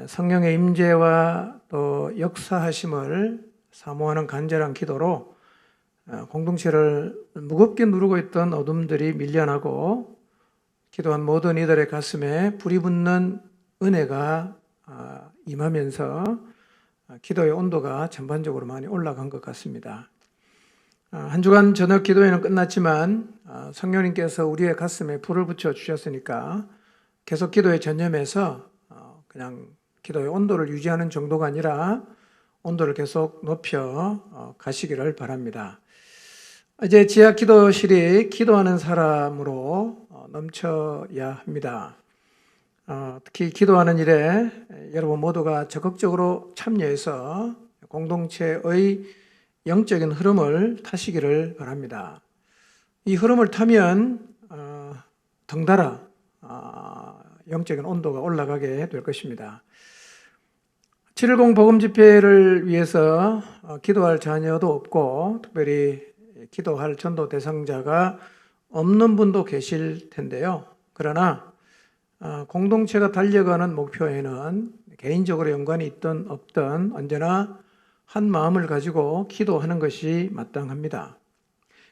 성령의 임재와 또 역사하심을 사모하는 간절한 기도로 공동체를 무겁게 누르고 있던 어둠들이 밀려나고 기도한 모든 이들의 가슴에 불이 붙는 은혜가 임하면서 기도의 온도가 전반적으로 많이 올라간 것 같습니다. 한 주간 저녁 기도회는 끝났지만 성령님께서 우리의 가슴에 불을 붙여 주셨으니까 계속 기도에 전념해서 그냥 기도의 온도를 유지하는 정도가 아니라 온도를 계속 높여 가시기를 바랍니다. 이제 지하 기도실이 기도하는 사람으로 넘쳐야 합니다. 특히 기도하는 일에 여러분 모두가 적극적으로 참여해서 공동체의 영적인 흐름을 타시기를 바랍니다. 이 흐름을 타면 덩달아 영적인 온도가 올라가게 될 것입니다. 7.10 복음 집회를 위해서 기도할 자녀도 없고 특별히 기도할 전도 대상자가 없는 분도 계실 텐데요. 그러나 공동체가 달려가는 목표에는 개인적으로 연관이 있든 없든 언제나 한 마음을 가지고 기도하는 것이 마땅합니다.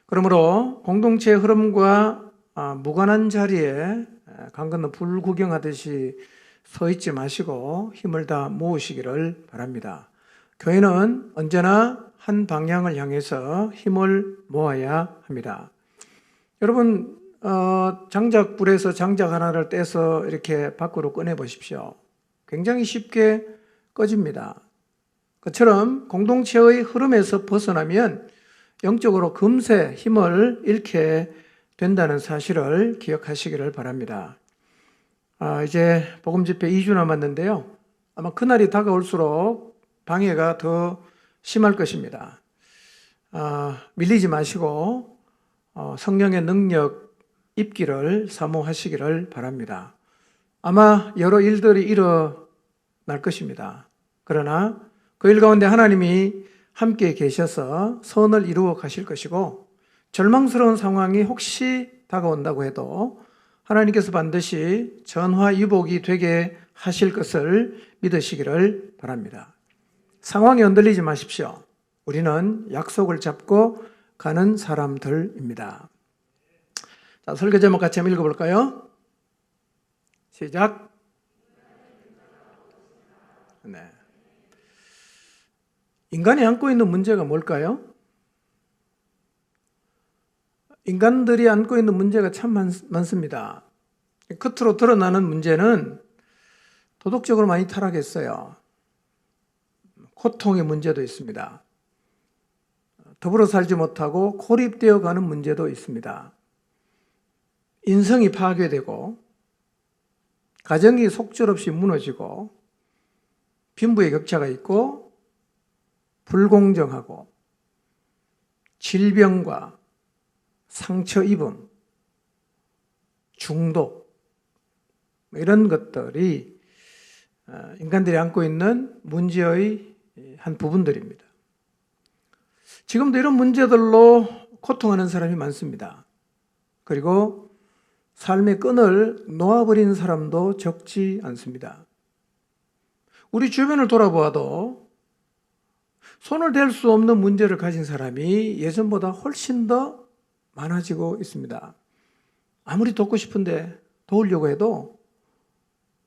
그러므로 공동체의 흐름과 무관한 자리에 강 건너 불 구경하듯이 서 있지 마시고 힘을 다 모으시기를 바랍니다. 교회는 언제나 한 방향을 향해서 힘을 모아야 합니다. 여러분 장작불에서 장작 하나를 떼서 이렇게 밖으로 꺼내 보십시오. 굉장히 쉽게 꺼집니다. 그처럼 공동체의 흐름에서 벗어나면 영적으로 금세 힘을 잃게 된다는 사실을 기억하시기를 바랍니다. 이제 복음 집회 2주 남았는데요. 아마 그날이 다가올수록 방해가 더 심할 것입니다. 밀리지 마시고 성령의 능력 입기를 사모하시기를 바랍니다. 아마 여러 일들이 일어날 것입니다. 그러나 그 일 가운데 하나님이 함께 계셔서 선을 이루어 가실 것이고 절망스러운 상황이 혹시 다가온다고 해도 하나님께서 반드시 전화위복이 되게 하실 것을 믿으시기를 바랍니다. 상황에 흔들리지 마십시오. 우리는 약속을 잡고 가는 사람들입니다. 자, 설교 제목 같이 한번 읽어볼까요? 시작. 네. 인간이 안고 있는 문제가 뭘까요? 인간들이 안고 있는 문제가 참 많습니다. 끝으로 드러나는 문제는 도덕적으로 많이 타락했어요. 고통의 문제도 있습니다. 더불어 살지 못하고 고립되어 가는 문제도 있습니다. 인성이 파괴되고 가정이 속절없이 무너지고 빈부의 격차가 있고 불공정하고 질병과 상처 입음, 중독 이런 것들이 인간들이 안고 있는 문제의 한 부분들입니다. 지금도 이런 문제들로 고통하는 사람이 많습니다. 그리고 삶의 끈을 놓아버린 사람도 적지 않습니다. 우리 주변을 돌아보아도 손을 댈 수 없는 문제를 가진 사람이 예전보다 훨씬 더 많아지고 있습니다. 아무리 돕고 싶은데 도우려고 해도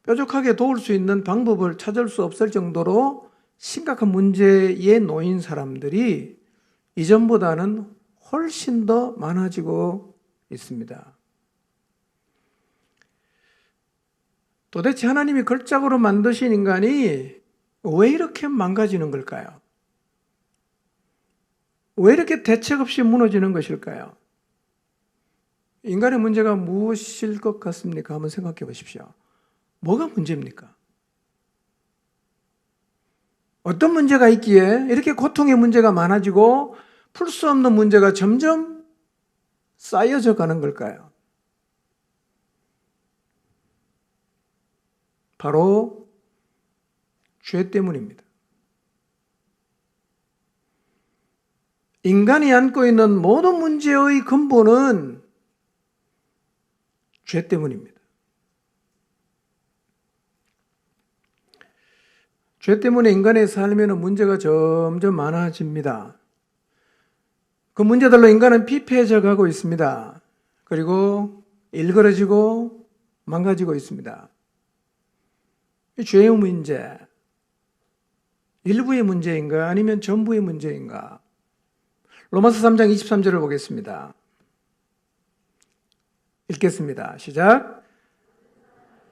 뾰족하게 도울 수 있는 방법을 찾을 수 없을 정도로 심각한 문제에 놓인 사람들이 이전보다는 훨씬 더 많아지고 있습니다. 도대체 하나님이 걸작으로 만드신 인간이 왜 이렇게 망가지는 걸까요? 왜 이렇게 대책 없이 무너지는 것일까요? 인간의 문제가 무엇일 것 같습니까? 한번 생각해 보십시오. 뭐가 문제입니까? 어떤 문제가 있기에 이렇게 고통의 문제가 많아지고 풀 수 없는 문제가 점점 쌓여져 가는 걸까요? 바로 죄 때문입니다. 인간이 안고 있는 모든 문제의 근본은 죄 때문입니다. 죄 때문에 인간의 삶에는 문제가 점점 많아집니다. 그 문제들로 인간은 피폐해져 가고 있습니다. 그리고 일그러지고 망가지고 있습니다. 이 죄의 문제, 일부의 문제인가 아니면 전부의 문제인가? 로마서 3장 23절을 보겠습니다. 읽겠습니다. 시작.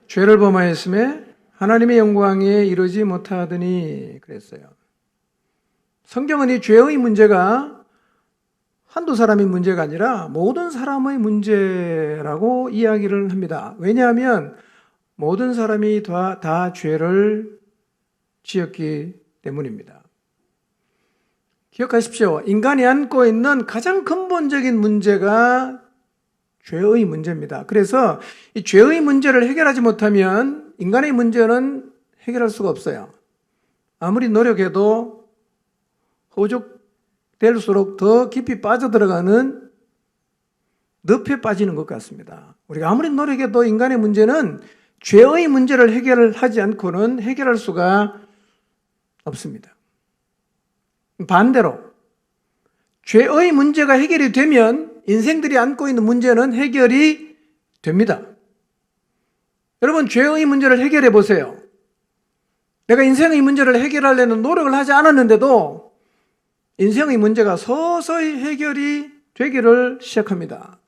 죄를 범하였음에 하나님의 영광에 이르지 못하더니 그랬어요. 성경은 이 죄의 문제가 한두 사람의 문제가 아니라 모든 사람의 문제라고 이야기를 합니다. 왜냐하면 모든 사람이 다 죄를 지었기 때문입니다. 기억하십시오. 인간이 안고 있는 가장 근본적인 문제가 죄의 문제입니다. 그래서 이 죄의 문제를 해결하지 못하면 인간의 문제는 해결할 수가 없어요. 아무리 노력해도 허우적될수록 더 깊이 빠져들어가는 늪에 빠지는 것 같습니다. 우리가 아무리 노력해도 인간의 문제는 죄의 문제를 해결하지 않고는 해결할 수가 없습니다. 반대로 죄의 문제가 해결이 되면 인생들이 안고 있는 문제는 해결이 됩니다. 여러분, 죄의 문제를 해결해 보세요. 내가 인생의 문제를 해결하려는 노력을 하지 않았는데도 인생의 문제가 서서히 해결이 되기를 시작합니다.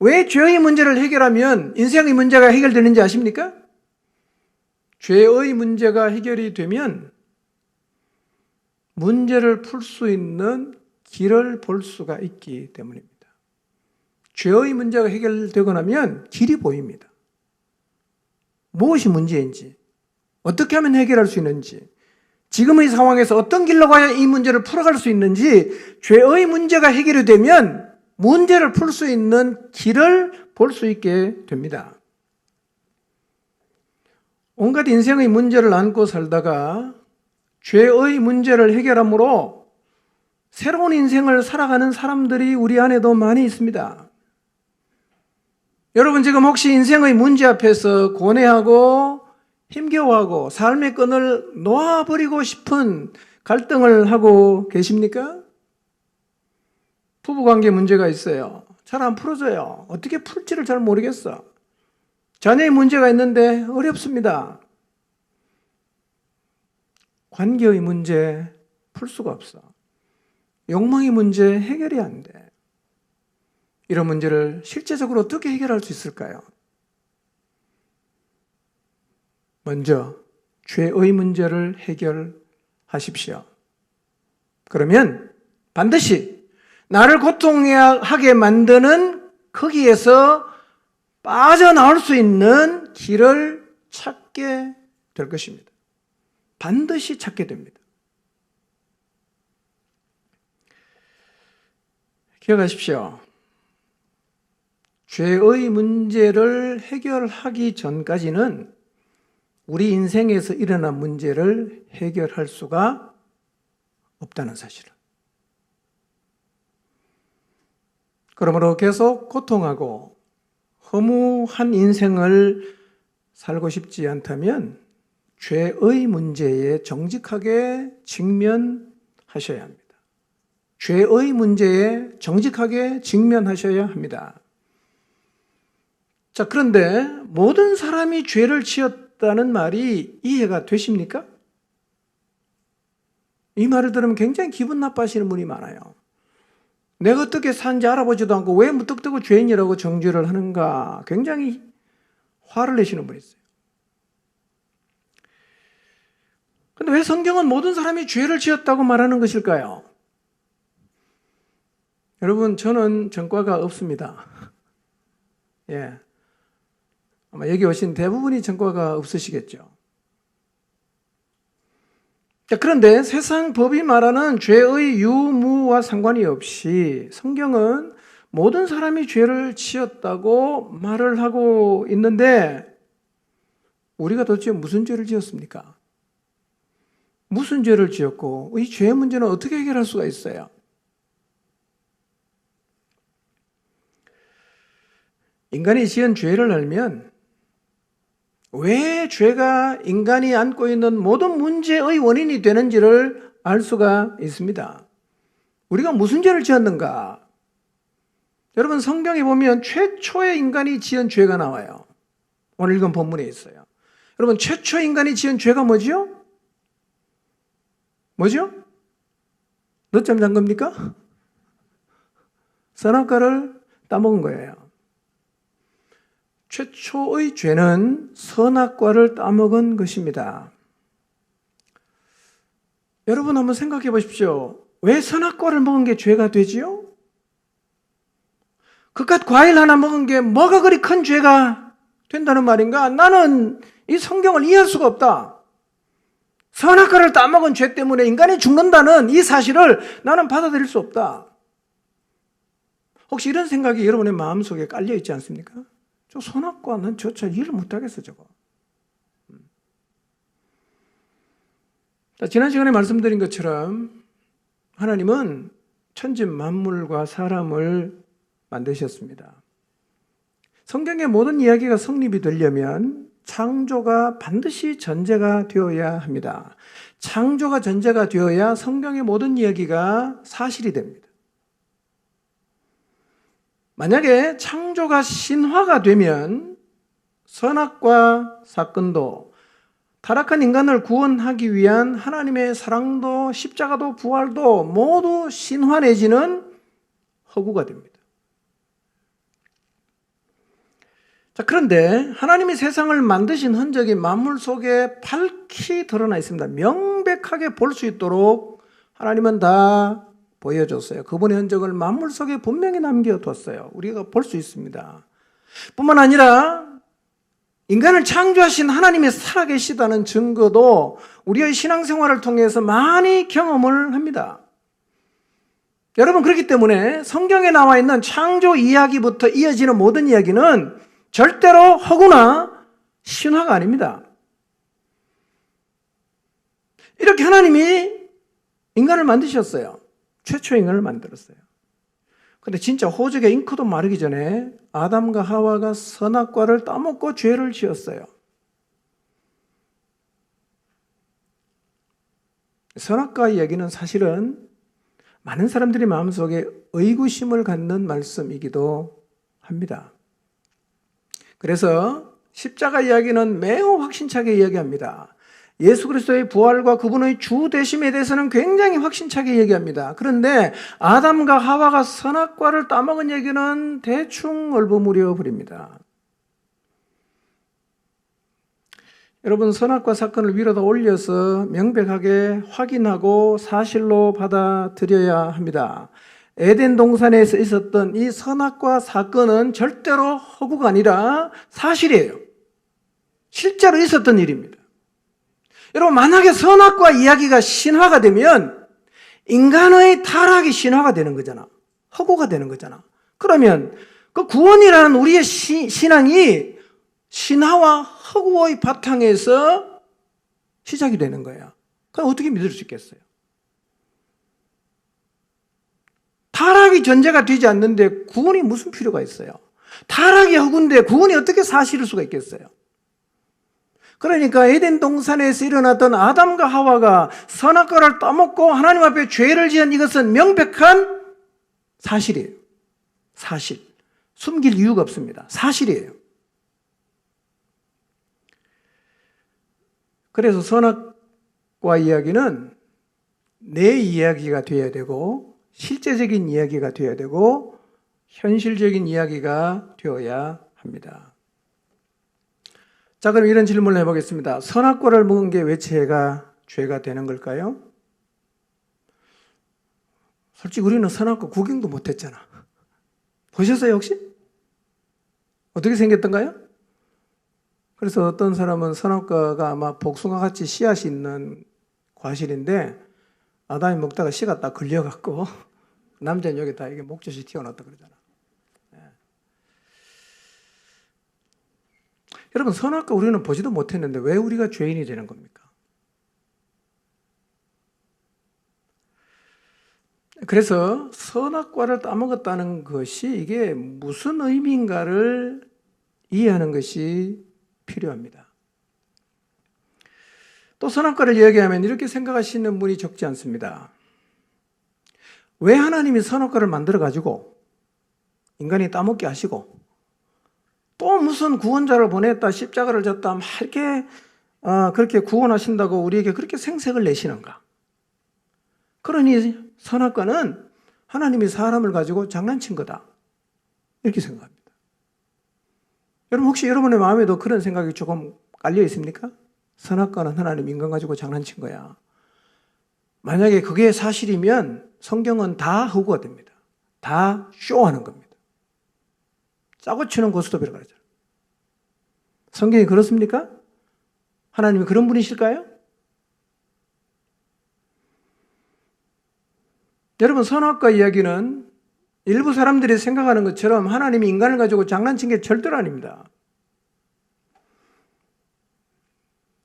왜 죄의 문제를 해결하면 인생의 문제가 해결되는지 아십니까? 죄의 문제가 해결이 되면 문제를 풀 수 있는 길을 볼 수가 있기 때문입니다. 죄의 문제가 해결되고 나면 길이 보입니다. 무엇이 문제인지, 어떻게 하면 해결할 수 있는지, 지금의 상황에서 어떤 길로 가야 이 문제를 풀어갈 수 있는지, 죄의 문제가 해결이 되면 문제를 풀 수 있는 길을 볼 수 있게 됩니다. 온갖 인생의 문제를 안고 살다가 죄의 문제를 해결함으로 새로운 인생을 살아가는 사람들이 우리 안에도 많이 있습니다. 여러분, 지금 혹시 인생의 문제 앞에서 고뇌하고 힘겨워하고 삶의 끈을 놓아버리고 싶은 갈등을 하고 계십니까? 부부관계 문제가 있어요. 잘 안 풀어져요. 어떻게 풀지를 잘 모르겠어. 자녀의 문제가 있는데 어렵습니다. 관계의 문제 풀 수가 없어. 욕망의 문제 해결이 안 돼. 이런 문제를 실제적으로 어떻게 해결할 수 있을까요? 먼저 죄의 문제를 해결하십시오. 그러면 반드시 나를 고통하게 만드는 거기에서 빠져나올 수 있는 길을 찾게 될 것입니다. 반드시 찾게 됩니다. 기억하십시오. 죄의 문제를 해결하기 전까지는 우리 인생에서 일어난 문제를 해결할 수가 없다는 사실을. 그러므로 계속 고통하고 허무한 인생을 살고 싶지 않다면 죄의 문제에 정직하게 직면하셔야 합니다. 죄의 문제에 정직하게 직면하셔야 합니다. 자, 그런데 모든 사람이 죄를 지었다는 말이 이해가 되십니까? 이 말을 들으면 굉장히 기분 나빠하시는 분이 많아요. 내가 어떻게 사는지 알아보지도 않고 왜 무턱대고 죄인이라고 정죄를 하는가, 굉장히 화를 내시는 분이 있어요. 근데 왜 성경은 모든 사람이 죄를 지었다고 말하는 것일까요? 여러분, 저는 전과가 없습니다. 예. 아마 여기 오신 대부분이 전과가 없으시겠죠. 자, 그런데 세상 법이 말하는 죄의 유무와 상관이 없이 성경은 모든 사람이 죄를 지었다고 말을 하고 있는데 우리가 도대체 무슨 죄를 지었습니까? 무슨 죄를 지었고 이 죄의 문제는 어떻게 해결할 수가 있어요? 인간이 지은 죄를 알면 왜 죄가 인간이 안고 있는 모든 문제의 원인이 되는지를 알 수가 있습니다. 우리가 무슨 죄를 지었는가? 여러분, 성경에 보면 최초의 인간이 지은 죄가 나와요. 오늘 읽은 본문에 있어요. 여러분, 최초 인간이 지은 죄가 뭐죠? 뭐죠? 늦잠 잔 겁니까? 선악과를 따먹은 거예요. 최초의 죄는 선악과를 따먹은 것입니다. 여러분 한번 생각해 보십시오. 왜 선악과를 먹은 게 죄가 되지요? 그깟 과일 하나 먹은 게 뭐가 그리 큰 죄가 된다는 말인가? 나는 이 성경을 이해할 수가 없다. 선악과를 따먹은 죄 때문에 인간이 죽는다는 이 사실을 나는 받아들일 수 없다. 혹시 이런 생각이 여러분의 마음속에 깔려 있지 않습니까? 저 선악과는 저차 이해를 못하겠어 저거. 지난 시간에 말씀드린 것처럼 하나님은 천지 만물과 사람을 만드셨습니다. 성경의 모든 이야기가 성립이 되려면 창조가 반드시 전제가 되어야 합니다. 창조가 전제가 되어야 성경의 모든 이야기가 사실이 됩니다. 만약에 창조가 신화가 되면 선악과 사건도 타락한 인간을 구원하기 위한 하나님의 사랑도 십자가도 부활도 모두 신화 내지는 허구가 됩니다. 자, 그런데 하나님이 세상을 만드신 흔적이 만물 속에 밝히 드러나 있습니다. 명백하게 볼 수 있도록 하나님은 다 보여줬어요. 그분의 흔적을 만물 속에 분명히 남겨뒀어요. 우리가 볼 수 있습니다. 뿐만 아니라 인간을 창조하신 하나님이 살아계시다는 증거도 우리의 신앙생활을 통해서 많이 경험을 합니다. 여러분, 그렇기 때문에 성경에 나와 있는 창조 이야기부터 이어지는 모든 이야기는 절대로 허구나 신화가 아닙니다. 이렇게 하나님이 인간을 만드셨어요. 최초 인간을 만들었어요. 근데 진짜 호적의 잉크도 마르기 전에 아담과 하와가 선악과를 따먹고 죄를 지었어요. 선악과 이야기는 사실은 많은 사람들이 마음속에 의구심을 갖는 말씀이기도 합니다. 그래서 십자가 이야기는 매우 확신차게 이야기합니다. 예수 그리스도의 부활과 그분의 주 되심에 대해서는 굉장히 확신차게 얘기합니다. 그런데 아담과 하와가 선악과를 따먹은 얘기는 대충 얼버무려 버립니다. 여러분, 선악과 사건을 위로다 올려서 명백하게 확인하고 사실로 받아들여야 합니다. 에덴 동산에서 있었던 이 선악과 사건은 절대로 허구가 아니라 사실이에요. 실제로 있었던 일입니다. 여러분, 만약에 선악과 이야기가 신화가 되면 인간의 타락이 신화가 되는 거잖아. 허구가 되는 거잖아. 그러면 그 구원이라는 우리의 신앙이 신화와 허구의 바탕에서 시작이 되는 거야. 그럼 어떻게 믿을 수 있겠어요? 타락이 전제가 되지 않는데 구원이 무슨 필요가 있어요? 타락이 허구인데 구원이 어떻게 사실일 수가 있겠어요? 그러니까 에덴 동산에서 일어났던 아담과 하와가 선악과를 따먹고 하나님 앞에 죄를 지은 이것은 명백한 사실이에요. 사실. 숨길 이유가 없습니다. 사실이에요. 그래서 선악과 이야기는 내 이야기가 되어야 되고 실제적인 이야기가 되어야 되고 현실적인 이야기가 되어야 합니다. 자, 그럼 이런 질문을 해보겠습니다. 선악과를 먹은 게 왜 죄가 되는 걸까요? 솔직히 우리는 선악과 구경도 못했잖아. 보셨어요 혹시? 어떻게 생겼던가요? 그래서 어떤 사람은 선악과가 아마 복숭아같이 씨앗이 있는 과실인데 아담이 먹다가 씨가 딱 걸려갖고 남자는 여기다 이게 목젖이 튀어나왔다 그러잖아. 여러분, 선악과 우리는 보지도 못했는데 왜 우리가 죄인이 되는 겁니까? 그래서 선악과를 따먹었다는 것이 이게 무슨 의미인가를 이해하는 것이 필요합니다. 또 선악과를 이야기하면 이렇게 생각하시는 분이 적지 않습니다. 왜 하나님이 선악과를 만들어가지고 인간이 따먹게 하시고 또 무슨 구원자를 보냈다, 십자가를 졌다, 막 이렇게 그렇게 구원하신다고 우리에게 그렇게 생색을 내시는가? 그러니 선악과는 하나님이 사람을 가지고 장난친 거다. 이렇게 생각합니다. 여러분 혹시 여러분의 마음에도 그런 생각이 조금 깔려 있습니까? 선악과는 하나님 인간 가지고 장난친 거야. 만약에 그게 사실이면 성경은 다 허구가 됩니다. 다 쇼하는 겁니다. 짜고 치는 고스톱이라고 그러죠. 성경이 그렇습니까? 하나님이 그런 분이실까요? 여러분 선악과 이야기는 일부 사람들이 생각하는 것처럼 하나님이 인간을 가지고 장난친 게 절대로 아닙니다.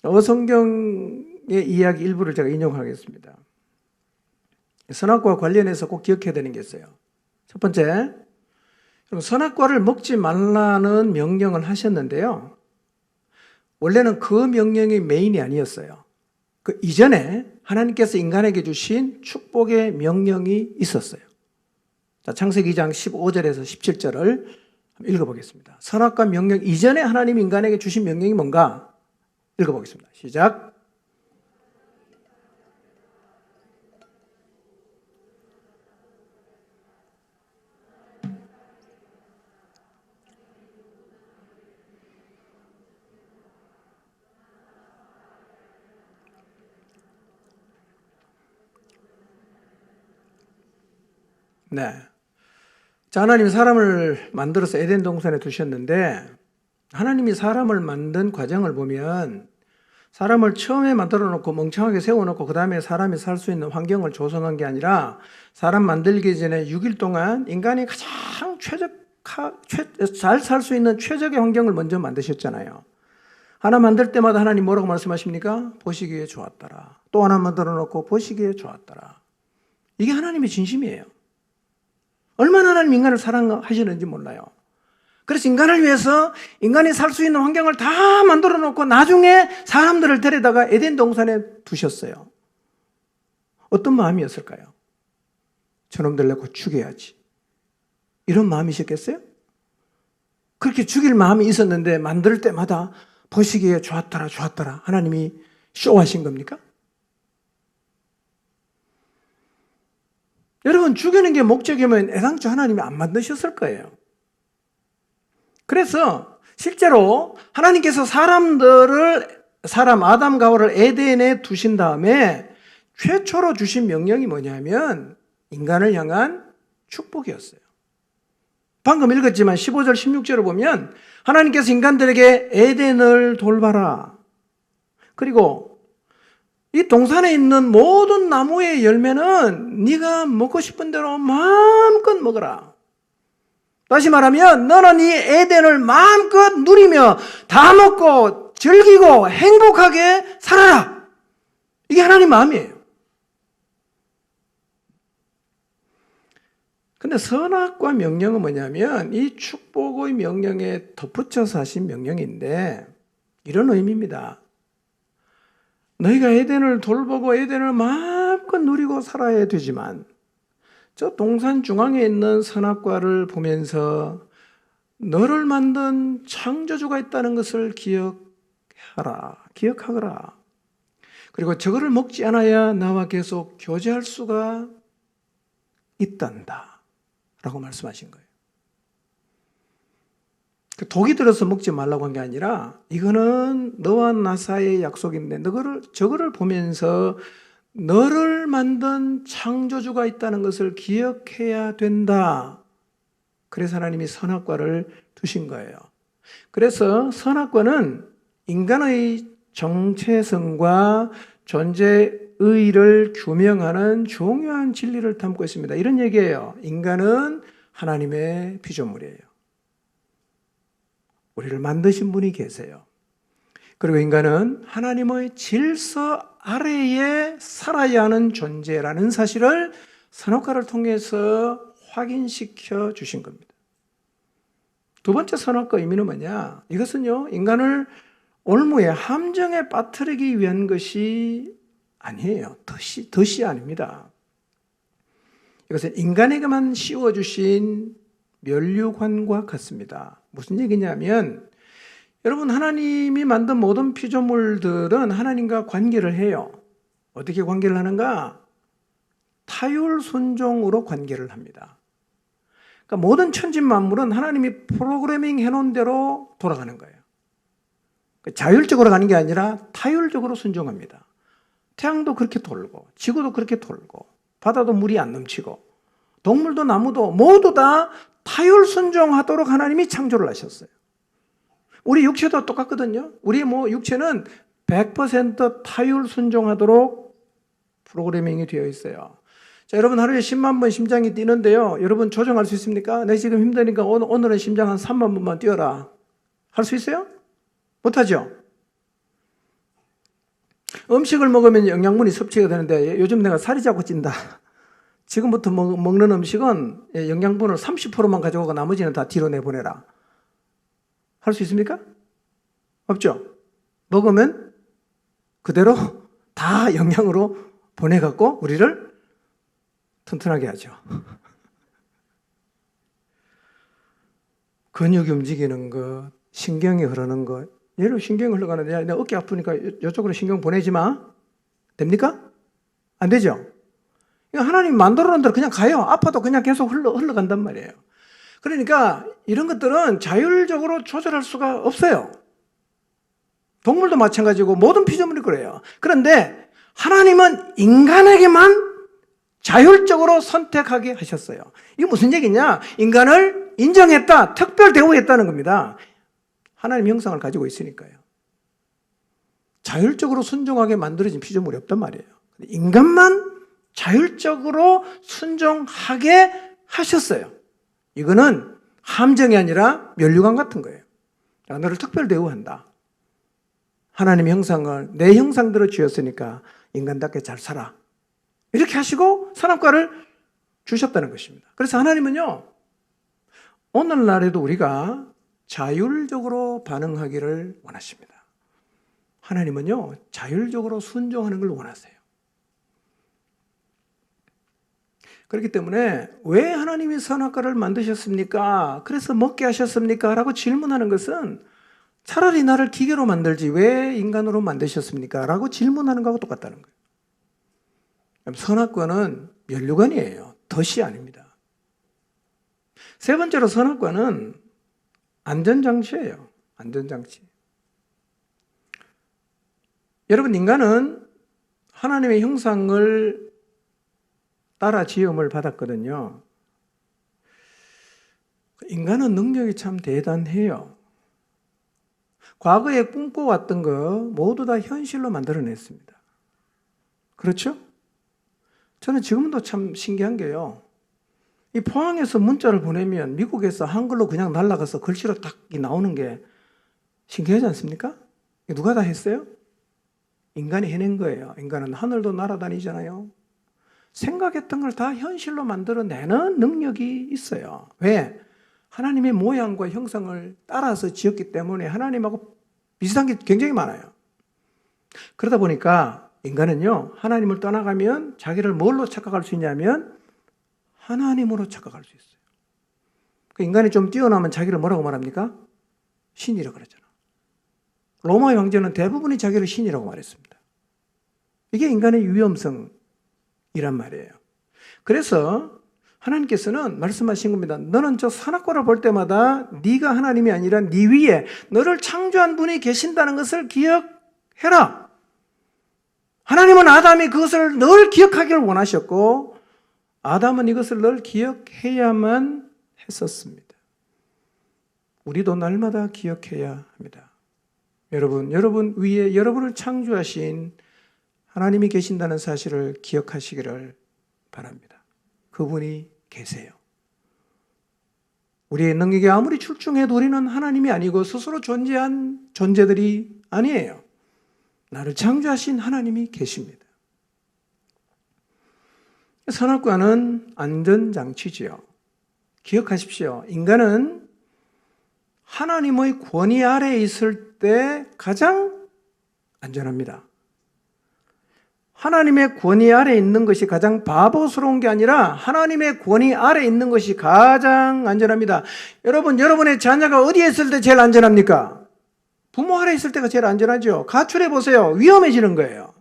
어성경의 이야기 일부를 제가 인용하겠습니다. 선악과와 관련해서 꼭 기억해야 되는 게 있어요. 첫 번째, 선악과를 먹지 말라는 명령을 하셨는데요. 원래는 그 명령이 메인이 아니었어요. 그 이전에 하나님께서 인간에게 주신 축복의 명령이 있었어요. 자, 창세기 2장 15절에서 17절을 읽어보겠습니다. 선악과 명령 이전에 하나님 인간에게 주신 명령이 뭔가 읽어보겠습니다. 시작. 네. 자, 하나님이 사람을 만들어서 에덴 동산에 두셨는데 하나님이 사람을 만든 과정을 보면 사람을 처음에 만들어 놓고 멍청하게 세워놓고 그 다음에 사람이 살 수 있는 환경을 조성한 게 아니라 사람 만들기 전에 6일 동안 인간이 가장 잘 살 수 있는 최적의 환경을 먼저 만드셨잖아요. 하나 만들 때마다 하나님 뭐라고 말씀하십니까? 보시기에 좋았더라. 또 하나 만들어 놓고 보시기에 좋았더라. 이게 하나님의 진심이에요. 얼마나 하나님 인간을 사랑하시는지 몰라요. 그래서 인간을 위해서 인간이 살 수 있는 환경을 다 만들어 놓고 나중에 사람들을 데려다가 에덴 동산에 두셨어요. 어떤 마음이었을까요? 저놈들 내고 죽여야지. 이런 마음이셨겠어요? 그렇게 죽일 마음이 있었는데 만들 때마다 보시기에 좋았더라, 좋았더라. 하나님이 쇼하신 겁니까? 여러분, 죽이는 게 목적이면 애당초 하나님이 안 만드셨을 거예요. 그래서 실제로 하나님께서 사람 아담과 하와를 에덴에 두신 다음에 최초로 주신 명령이 뭐냐면 인간을 향한 축복이었어요. 방금 읽었지만 15절 16절을 보면 하나님께서 인간들에게 에덴을 돌봐라. 그리고 이 동산에 있는 모든 나무의 열매는 네가 먹고 싶은 대로 마음껏 먹어라. 다시 말하면 너는 이 에덴을 마음껏 누리며 다 먹고 즐기고 행복하게 살아라. 이게 하나님 마음이에요. 근데 선악과 명령은 뭐냐면 이 축복의 명령에 덧붙여서 하신 명령인데 이런 의미입니다. 너희가 에덴을 돌보고 에덴을 마음껏 누리고 살아야 되지만 저 동산 중앙에 있는 선악과를 보면서 너를 만든 창조주가 있다는 것을 기억하거라. 그리고 저거를 먹지 않아야 나와 계속 교제할 수가 있단다. 라고 말씀하신 거예요. 독이 들어서 먹지 말라고 한 게 아니라 이거는 너와 나 사이의 약속인데 저거를 보면서 너를 만든 창조주가 있다는 것을 기억해야 된다. 그래서 하나님이 선악과를 두신 거예요. 그래서 선악과는 인간의 정체성과 존재의를 규명하는 중요한 진리를 담고 있습니다. 이런 얘기예요. 인간은 하나님의 피조물이에요. 우리를 만드신 분이 계세요. 그리고 인간은 하나님의 질서 아래에 살아야 하는 존재라는 사실을 선악과를 통해서 확인시켜 주신 겁니다. 두 번째 선악과 의미는 뭐냐? 이것은요, 인간을 올무에 함정에 빠뜨리기 위한 것이 아니에요. 덫이 아닙니다. 이것은 인간에게만 씌워주신 면류관과 같습니다. 무슨 얘기냐면 여러분, 하나님이 만든 모든 피조물들은 하나님과 관계를 해요. 어떻게 관계를 하는가? 타율 순종으로 관계를 합니다. 그러니까 모든 천진만물은 하나님이 프로그래밍 해놓은 대로 돌아가는 거예요. 자율적으로 가는 게 아니라 타율적으로 순종합니다. 태양도 그렇게 돌고 지구도 그렇게 돌고 바다도 물이 안 넘치고 동물도 나무도 모두 다 타율 순종하도록 하나님이 창조를 하셨어요. 우리 육체도 똑같거든요. 우리 육체는 100% 타율 순종하도록 프로그래밍이 되어 있어요. 자, 여러분 하루에 10만 번 심장이 뛰는데요. 여러분 조정할 수 있습니까? 내 지금 힘드니까 오늘은 심장 한 3만 번만 뛰어라. 할 수 있어요? 못하죠? 음식을 먹으면 영양분이 섭취가 되는데 요즘 내가 살이 자꾸 찐다. 지금부터 먹는 음식은 영양분을 30%만 가져가고 나머지는 다 뒤로 내보내라. 할 수 있습니까? 없죠? 먹으면 그대로 다 영양으로 보내갖고 우리를 튼튼하게 하죠. 근육이 움직이는 것, 신경이 흐르는 것. 예를 신경이 흘러가는데 내가 어깨 아프니까 이쪽으로 신경 보내지 마. 됩니까? 안 되죠? 하나님이 만들어 놓은 대로 그냥 가요. 아파도 그냥 계속 흘러간단 말이에요. 그러니까 이런 것들은 자율적으로 조절할 수가 없어요. 동물도 마찬가지고 모든 피조물이 그래요. 그런데 하나님은 인간에게만 자율적으로 선택하게 하셨어요. 이게 무슨 얘기냐? 인간을 인정했다, 특별 대우했다는 겁니다. 하나님 형상을 가지고 있으니까요. 자율적으로 순종하게 만들어진 피조물이 없단 말이에요. 인간만 자율적으로 순종하게 하셨어요. 이거는 함정이 아니라 면류관 같은 거예요. 너를 특별 대우한다. 하나님의 형상을 내 형상대로 지었으니까 인간답게 잘 살아. 이렇게 하시고 선악과를 주셨다는 것입니다. 그래서 하나님은요, 오늘날에도 우리가 자율적으로 반응하기를 원하십니다. 하나님은요, 자율적으로 순종하는 걸 원하세요. 그렇기 때문에 왜 하나님이 선악과를 만드셨습니까? 그래서 먹게 하셨습니까? 라고 질문하는 것은 차라리 나를 기계로 만들지 왜 인간으로 만드셨습니까? 라고 질문하는 거하고 똑같다는 거예요. 선악과는 면류관이에요. 덫이 아닙니다. 세 번째로 선악과는 안전장치예요. 안전장치. 여러분, 인간은 하나님의 형상을 따라 지음을 받았거든요. 인간은 능력이 참 대단해요. 과거에 꿈꿔왔던 거 모두 다 현실로 만들어냈습니다. 그렇죠? 저는 지금도 참 신기한 게요. 이 포항에서 문자를 보내면 미국에서 한글로 그냥 날아가서 글씨로 딱 나오는 게 신기하지 않습니까? 누가 다 했어요? 인간이 해낸 거예요. 인간은 하늘도 날아다니잖아요. 생각했던 걸 다 현실로 만들어내는 능력이 있어요. 왜? 하나님의 모양과 형상을 따라서 지었기 때문에 하나님하고 비슷한 게 굉장히 많아요. 그러다 보니까 인간은요, 하나님을 떠나가면 자기를 뭘로 착각할 수 있냐면 하나님으로 착각할 수 있어요. 인간이 좀 뛰어나면 자기를 뭐라고 말합니까? 신이라고 그러잖아. 로마의 황제는 대부분이 자기를 신이라고 말했습니다. 이게 인간의 위험성이란 말이에요. 그래서 하나님께서는 말씀하신 겁니다. 너는 저 선악과를 볼 때마다 네가 하나님이 아니라 네 위에 너를 창조한 분이 계신다는 것을 기억해라. 하나님은 아담이 그것을 늘 기억하기를 원하셨고 아담은 이것을 늘 기억해야만 했었습니다. 우리도 날마다 기억해야 합니다. 여러분 위에 여러분을 창조하신 하나님이 계신다는 사실을 기억하시기를 바랍니다. 그분이 계세요. 우리의 능력이 아무리 출중해도 우리는 하나님이 아니고 스스로 존재한 존재들이 아니에요. 나를 창조하신 하나님이 계십니다. 선악과는 안전장치지요. 기억하십시오. 인간은 하나님의 권위 아래에 있을 때 가장 안전합니다. 하나님의 권위 아래에 있는 것이 가장 바보스러운 게 아니라 하나님의 권위 아래에 있는 것이 가장 안전합니다. 여러분, 여러분의 자녀가 어디에 있을 때 제일 안전합니까? 부모 아래에 있을 때가 제일 안전하죠. 가출해 보세요. 위험해지는 거예요.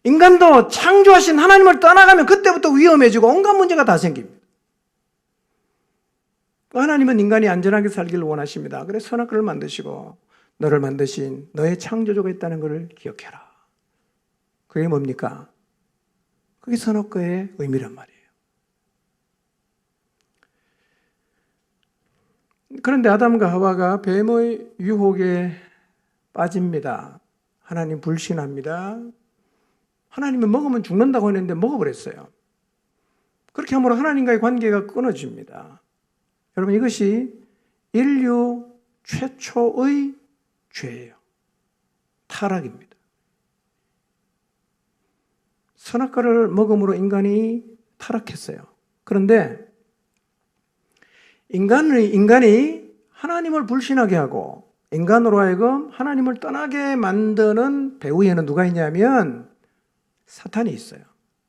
인간도 창조하신 하나님을 떠나가면 그때부터 위험해지고 온갖 문제가 다 생깁니다. 하나님은 인간이 안전하게 살기를 원하십니다. 그래서 선악과를 만드시고 너를 만드신 너의 창조주가 있다는 것을 기억해라. 그게 뭡니까? 그게 선악과의 의미란 말이에요. 그런데 아담과 하와가 뱀의 유혹에 빠집니다. 하나님 불신합니다. 하나님은 먹으면 죽는다고 했는데 먹어버렸어요. 그렇게 함으로 하나님과의 관계가 끊어집니다. 여러분, 이것이 인류 최초의 죄예요. 타락입니다. 선악과를 먹음으로 인간이 타락했어요. 그런데 인간이 하나님을 불신하게 하고 인간으로 하여금 하나님을 떠나게 만드는 배후에는 누가 있냐면 사탄이 있어요.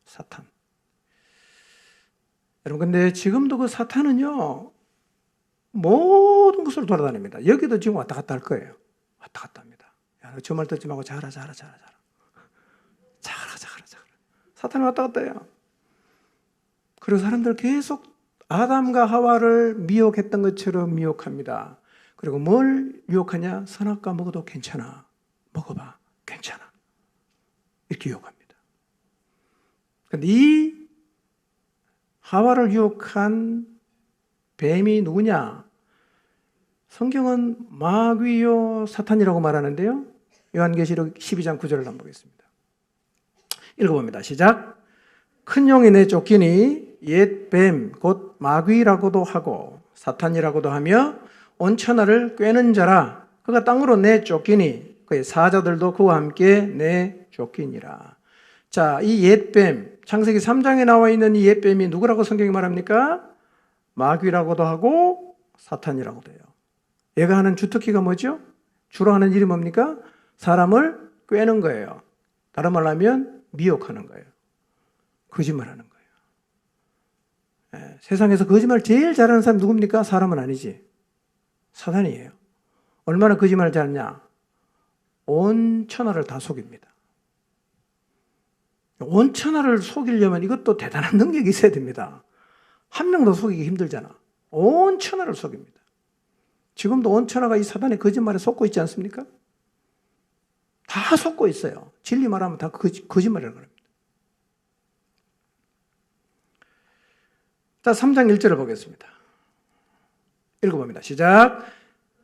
사탄. 여러분, 근데 지금도 그 사탄은요, 모든 것을 돌아다닙니다. 여기도 지금 왔다 갔다 할 거예요. 왔다 갔다 합니다. 야, 저 말 듣지 말고 자라. 사탄이 왔다 갔다 해요. 그리고 사람들 계속 아담과 하와를 미혹했던 것처럼 미혹합니다. 그리고 뭘 유혹하냐? 선악과 먹어도 괜찮아. 먹어봐. 괜찮아. 이렇게 유혹합니다. 그런데 이 하와를 유혹한 뱀이 누구냐? 성경은 마귀요 사탄이라고 말하는데요. 요한계시록 12장 9절을 한번 보겠습니다. 읽어봅니다. 시작. 큰 용이 내쫓기니 옛 뱀 곧 마귀라고도 하고 사탄이라고도 하며 온 천하를 꿰는 자라. 그가 땅으로 내쫓기니 그의 사자들도 그와 함께 내쫓기니라. 자, 이 옛뱀, 창세기 3장에 나와 있는 이 옛뱀이 누구라고 성경이 말합니까? 마귀라고도 하고 사탄이라고도 해요. 얘가 하는 주특기가 뭐죠? 주로 하는 일이 뭡니까? 사람을 꿰는 거예요. 다른 말로 하면 미혹하는 거예요. 거짓말하는 거예요. 세상에서 거짓말 제일 잘하는 사람이 누굽니까? 사람은 아니지. 사탄이에요. 얼마나 거짓말을 잘하냐? 온 천하를 다 속입니다. 온 천하를 속이려면 이것도 대단한 능력이 있어야 됩니다. 한 명도 속이기 힘들잖아. 온 천하를 속입니다. 지금도 온 천하가 이 사단의 거짓말에 속고 있지 않습니까? 다 속고 있어요. 진리 말하면 다 거짓말이라고 합니다. 자, 3장 1절을 보겠습니다. 읽어봅니다. 시작.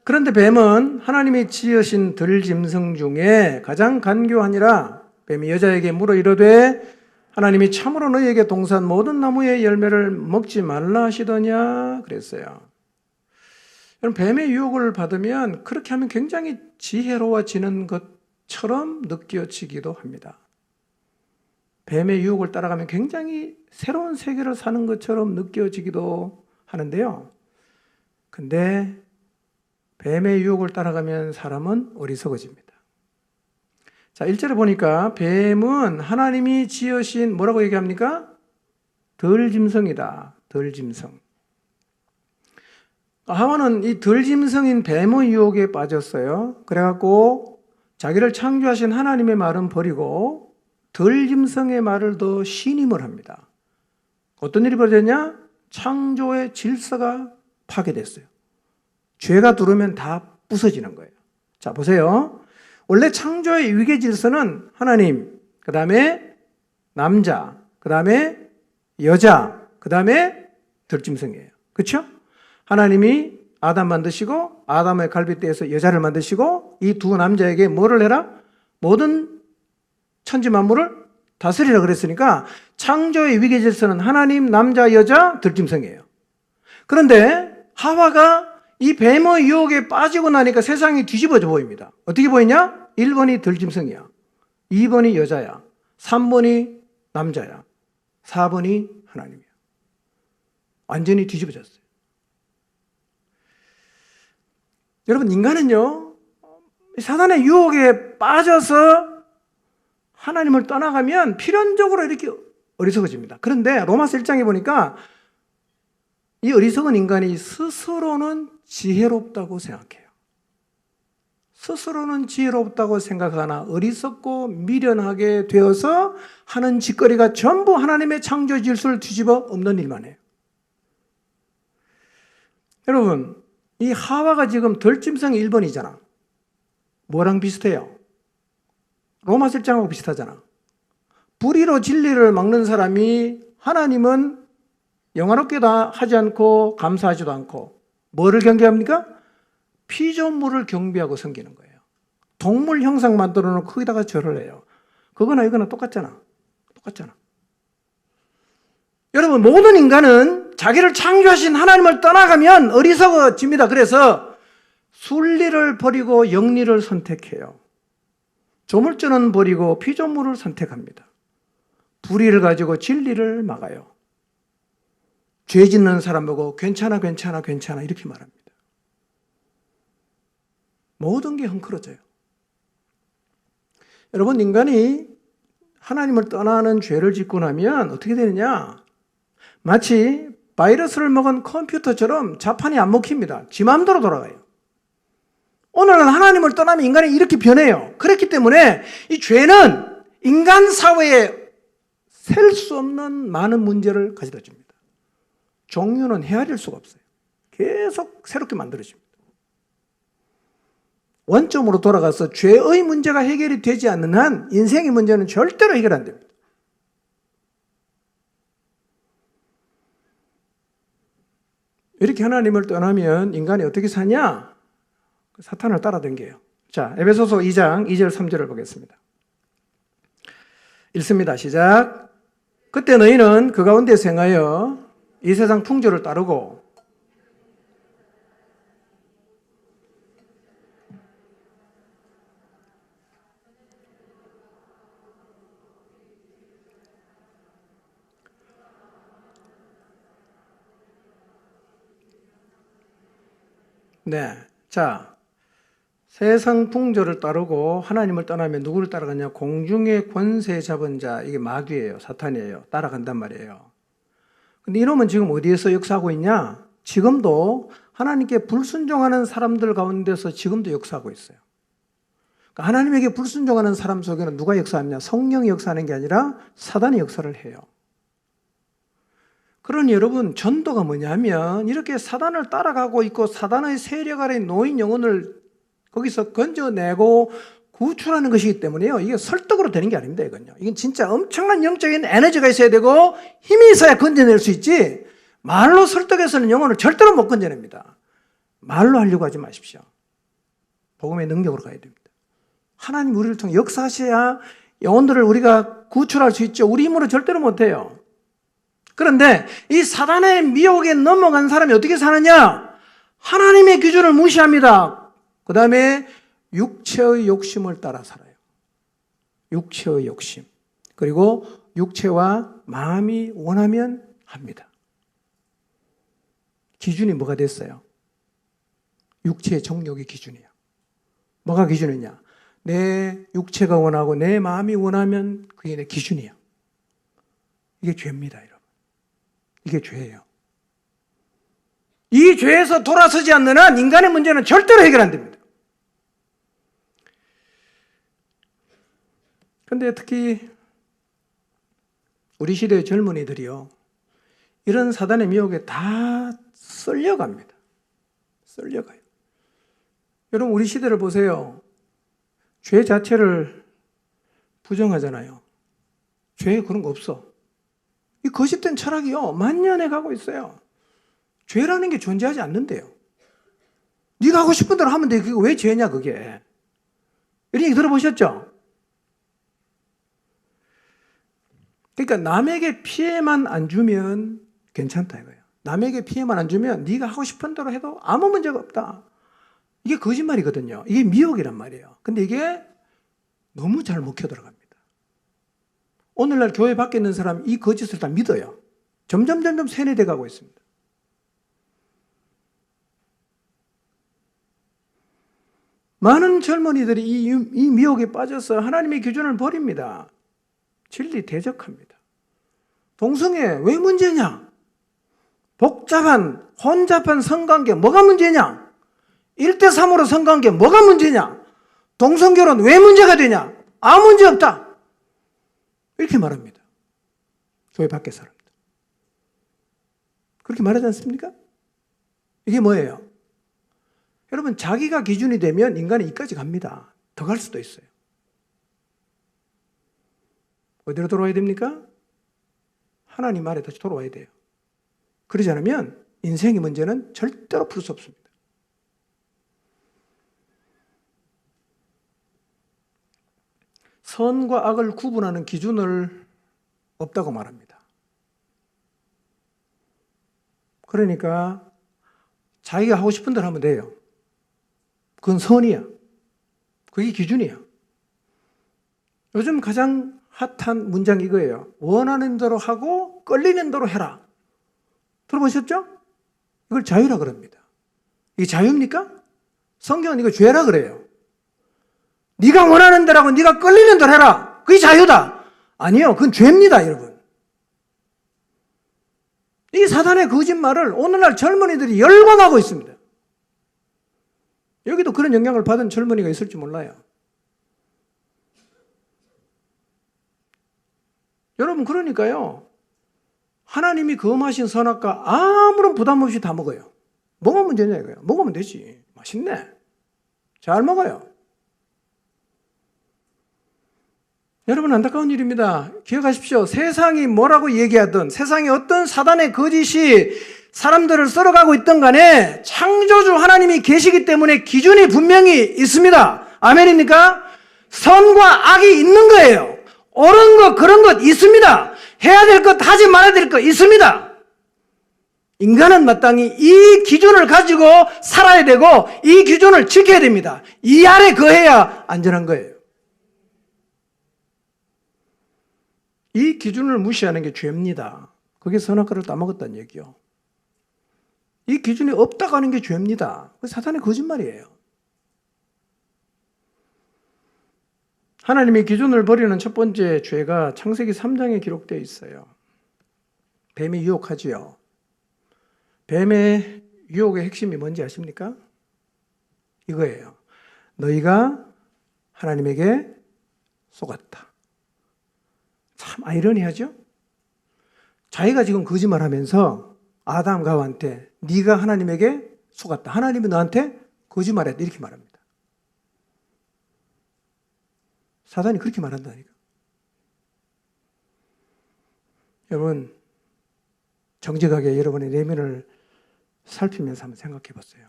그런데 뱀은 하나님이 지으신 들짐승 중에 가장 간교하니라. 뱀이 여자에게 물어 이르되 하나님이 참으로 너희에게 동산 모든 나무의 열매를 먹지 말라 하시더냐 그랬어요. 여러분, 뱀의 유혹을 받으면 그렇게 하면 굉장히 지혜로워지는 것처럼 느껴지기도 합니다. 뱀의 유혹을 따라가면 굉장히 새로운 세계를 사는 것처럼 느껴지기도 하는데요. 근데 뱀의 유혹을 따라가면 사람은 어리석어집니다. 자, 1절에 보니까 뱀은 하나님이 지으신 뭐라고 얘기합니까? 덜짐승이다. 덜짐승. 하와는 이 덜짐승인 뱀의 유혹에 빠졌어요. 그래갖고 자기를 창조하신 하나님의 말은 버리고 덜짐승의 말을 더 신임을 합니다. 어떤 일이 벌어졌냐? 창조의 질서가 파괴됐어요. 죄가 들어오면 다 부서지는 거예요. 자, 보세요. 원래 창조의 위계 질서는 하나님, 그 다음에 남자, 그 다음에 여자, 그 다음에 들짐승이에요. 그렇죠? 하나님이 아담 만드시고 아담의 갈빗대에서 여자를 만드시고 이 두 남자에게 뭐를 해라? 모든 천지 만물을 다스리라 그랬으니까 창조의 위계 질서는 하나님, 남자, 여자, 들짐승이에요. 그런데 하와가 이 뱀의 유혹에 빠지고 나니까 세상이 뒤집어져 보입니다. 어떻게 보이냐? 1번이 들짐승이야. 2번이 여자야. 3번이 남자야. 4번이 하나님이야. 완전히 뒤집어졌어요. 여러분, 인간은요, 사단의 유혹에 빠져서 하나님을 떠나가면 필연적으로 이렇게 어리석어집니다. 그런데 로마서 1장에 보니까 이 어리석은 인간이 스스로는 지혜롭다고 생각해요. 스스로는 지혜롭다고 생각하나 어리석고 미련하게 되어서 하는 짓거리가 전부 하나님의 창조 질서를 뒤집어 엎는 일만 해요. 여러분, 이 하와가 지금 덜짐승 1번이잖아. 뭐랑 비슷해요? 로마서 1장하고 비슷하잖아. 불의로 진리를 막는 사람이 하나님은 영화롭게 다 하지 않고 감사하지도 않고 뭐를 경계합니까? 피조물을 경배하고 섬기는 거예요. 동물 형상 만들어 놓고 거기다가 절을 해요. 그거나 이거나 똑같잖아. 똑같잖아. 여러분, 모든 인간은 자기를 창조하신 하나님을 떠나가면 어리석어집니다. 그래서 순리를 버리고 영리를 선택해요. 조물주는 버리고 피조물을 선택합니다. 불의를 가지고 진리를 막아요. 죄 짓는 사람 보고 괜찮아 괜찮아 괜찮아 이렇게 말합니다. 모든 게 헝클어져요. 여러분, 인간이 하나님을 떠나는 죄를 짓고 나면 어떻게 되느냐? 마치 바이러스를 먹은 컴퓨터처럼 자판이 안 먹힙니다. 지 마음대로 돌아가요. 오늘은 하나님을 떠나면 인간이 이렇게 변해요. 그렇기 때문에 이 죄는 인간 사회에 셀 수 없는 많은 문제를 가져다 줍니다. 종류는 헤아릴 수가 없어요. 계속 새롭게 만들어집니다. 원점으로 돌아가서 죄의 문제가 해결이 되지 않는 한 인생의 문제는 절대로 해결 안 됩니다. 이렇게 하나님을 떠나면 인간이 어떻게 사냐? 사탄을 따라다녀요. 자, 에베소서 2장 2절 3절을 보겠습니다. 읽습니다. 시작. 그때 너희는 그 가운데 행하여 이 세상 풍조를 따르고 네. 자, 세상 풍조를 따르고 하나님을 떠나면 누구를 따라가냐? 공중의 권세 잡은 자, 이게 마귀예요. 사탄이에요. 따라간단 말이에요. 근데 이놈은 지금 어디에서 역사하고 있냐? 지금도 하나님께 불순종하는 사람들 가운데서 지금도 역사하고 있어요. 그러니까 하나님에게 불순종하는 사람 속에는 누가 역사하냐? 성령이 역사하는 게 아니라 사단이 역사를 해요. 그러니 여러분, 전도가 뭐냐면 이렇게 사단을 따라가고 있고 사단의 세력 아래 놓인 영혼을 거기서 건져내고 구출하는 것이기 때문에요. 이게 설득으로 되는 게 아닙니다. 이건 진짜 엄청난 영적인 에너지가 있어야 되고 힘이 있어야 건져낼 수 있지, 말로 설득해서는 영혼을 절대로 못 건져냅니다. 말로 하려고 하지 마십시오. 복음의 능력으로 가야 됩니다. 하나님 우리를 통해 역사하셔야 영혼들을 우리가 구출할 수 있죠. 우리 힘으로 절대로 못해요. 그런데 이 사단의 미혹에 넘어간 사람이 어떻게 사느냐? 하나님의 기준을 무시합니다. 그 다음에 육체의 욕심을 따라 살아요. 육체의 욕심. 그리고 육체와 마음이 원하면 합니다. 기준이 뭐가 됐어요? 육체의 정욕의 기준이에요. 뭐가 기준이냐? 내 육체가 원하고 내 마음이 원하면 그게 내 기준이에요. 이게 죄입니다, 여러분. 이게 죄예요. 이 죄에서 돌아서지 않는 한 인간의 문제는 절대로 해결 안 됩니다. 그런데 특히 우리 시대의 젊은이들이요, 이런 사단의 미혹에 다 썰려갑니다. 썰려가요. 여러분, 우리 시대를 보세요. 죄 자체를 부정하잖아요. 죄에 그런 거 없어. 이 거짓된 철학이요, 만년에 가고 있어요. 죄라는 게 존재하지 않는데요. 네가 하고 싶은 대로 하면 돼. 그게 왜 죄냐, 그게. 이런 얘기 들어보셨죠? 그러니까 남에게 피해만 안 주면 괜찮다 이거예요. 남에게 피해만 안 주면 네가 하고 싶은 대로 해도 아무 문제가 없다. 이게 거짓말이거든요. 이게 미혹이란 말이에요. 근데 이게 너무 잘 먹혀 들어갑니다. 오늘날 교회 밖에 있는 사람 이 거짓을 다 믿어요. 점점 세뇌돼 가고 있습니다. 많은 젊은이들이 이 미혹에 빠져서 하나님의 기준을 버립니다. 진리 대적합니다. 동성애 왜 문제냐? 복잡한 혼잡한 성관계 뭐가 문제냐? 1대3으로 성관계 뭐가 문제냐? 동성결혼 왜 문제가 되냐? 아무 문제 없다. 이렇게 말합니다. 교회 밖의 사람들. 그렇게 말하지 않습니까? 이게 뭐예요? 여러분, 자기가 기준이 되면 인간이 이까지 갑니다. 더 갈 수도 있어요. 어디로 돌아와야 됩니까? 하나님 아래 다시 돌아와야 돼요. 그러지 않으면 인생의 문제는 절대로 풀 수 없습니다. 선과 악을 구분하는 기준을 없다고 말합니다. 그러니까 자기가 하고 싶은 대로 하면 돼요. 그건 선이야. 그게 기준이야. 요즘 가장 핫한 문장이 이거예요. 원하는 대로 하고 끌리는 대로 해라. 들어보셨죠? 이걸 자유라 그럽니다. 이게 자유입니까? 성경은 이거 죄라 그래요. 네가 원하는 대로 하고 네가 끌리는 대로 해라. 그게 자유다. 아니요. 그건 죄입니다, 여러분. 이 사단의 거짓말을 오늘날 젊은이들이 열광하고 있습니다. 여기도 그런 영향을 받은 젊은이가 있을지 몰라요. 여러분, 그러니까요. 하나님이 거음하신 선악과 아무런 부담 없이 다 먹어요. 뭐가 문제냐 이거예요. 먹으면 되지. 맛있네. 잘 먹어요. 여러분, 안타까운 일입니다. 기억하십시오. 세상이 뭐라고 얘기하든, 세상에 어떤 사단의 거짓이 사람들을 썰어가고 있던 간에 창조주 하나님이 계시기 때문에 기준이 분명히 있습니다. 아멘입니까? 선과 악이 있는 거예요. 옳은 것, 그런 것 있습니다. 해야 될 것, 하지 말아야 될 것 있습니다. 인간은 마땅히 이 기준을 가지고 살아야 되고 이 기준을 지켜야 됩니다. 이 아래 거해야 안전한 거예요. 이 기준을 무시하는 게 죄입니다. 그게 선악과를 따먹었다는 얘기요. 이 기준이 없다고 하는 게 죄입니다. 그게 사탄의 거짓말이에요. 하나님의 기준을 버리는 첫 번째 죄가 창세기 3장에 기록되어 있어요. 뱀이 유혹하지요. 뱀의 유혹의 핵심이 뭔지 아십니까? 이거예요. 너희가 하나님에게 속았다. 참 아이러니하죠? 자기가 지금 거짓말하면서 아담과 하와한테 네가 하나님에게 속았다. 하나님이 너한테 거짓말했다. 이렇게 말합니다. 사단이 그렇게 말한다니까. 여러분, 정직하게 여러분의 내면을 살피면서 한번 생각해 보세요.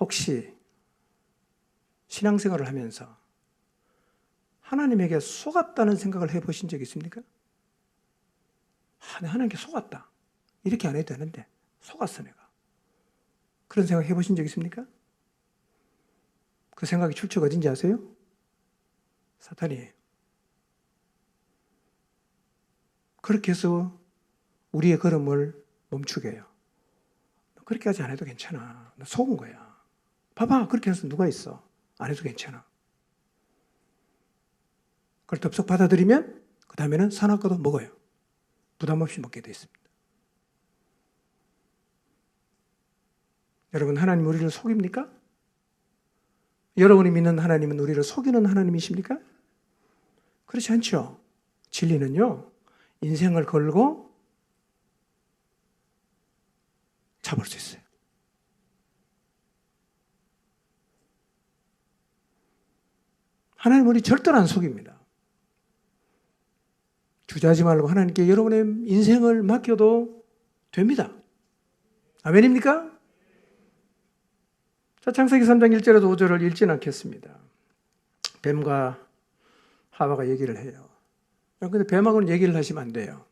혹시 신앙생활을 하면서 하나님에게 속았다는 생각을 해보신 적 있습니까? 내가 하나님께 속았다. 이렇게 안 해도 되는데 속았어 내가. 그런 생각 해보신 적 있습니까? 그 생각이 출처가 어딘지 아세요? 사탄이에요. 그렇게 해서 우리의 걸음을 멈추게 해요. 그렇게 하지 않아도 괜찮아. 너 속은 거야. 봐봐. 그렇게 해서 누가 있어. 안 해도 괜찮아. 그걸 덥석 받아들이면 그 다음에는 선악과도 먹어요. 부담 없이 먹게 돼 있습니다. 여러분, 하나님 우리를 속입니까? 여러분이 믿는 하나님은 우리를 속이는 하나님이십니까? 그렇지 않죠. 진리는요, 인생을 걸고 잡을 수 있어요. 하나님 우리 절대로 안 속입니다. 주저하지 말고 하나님께 여러분의 인생을 맡겨도 됩니다. 아멘입니까? 자, 창세기 3장 1절에서 5절을 읽진 않겠습니다. 뱀과 하와가 얘기를 해요. 그런데 뱀하고는 얘기를 하시면 안 돼요.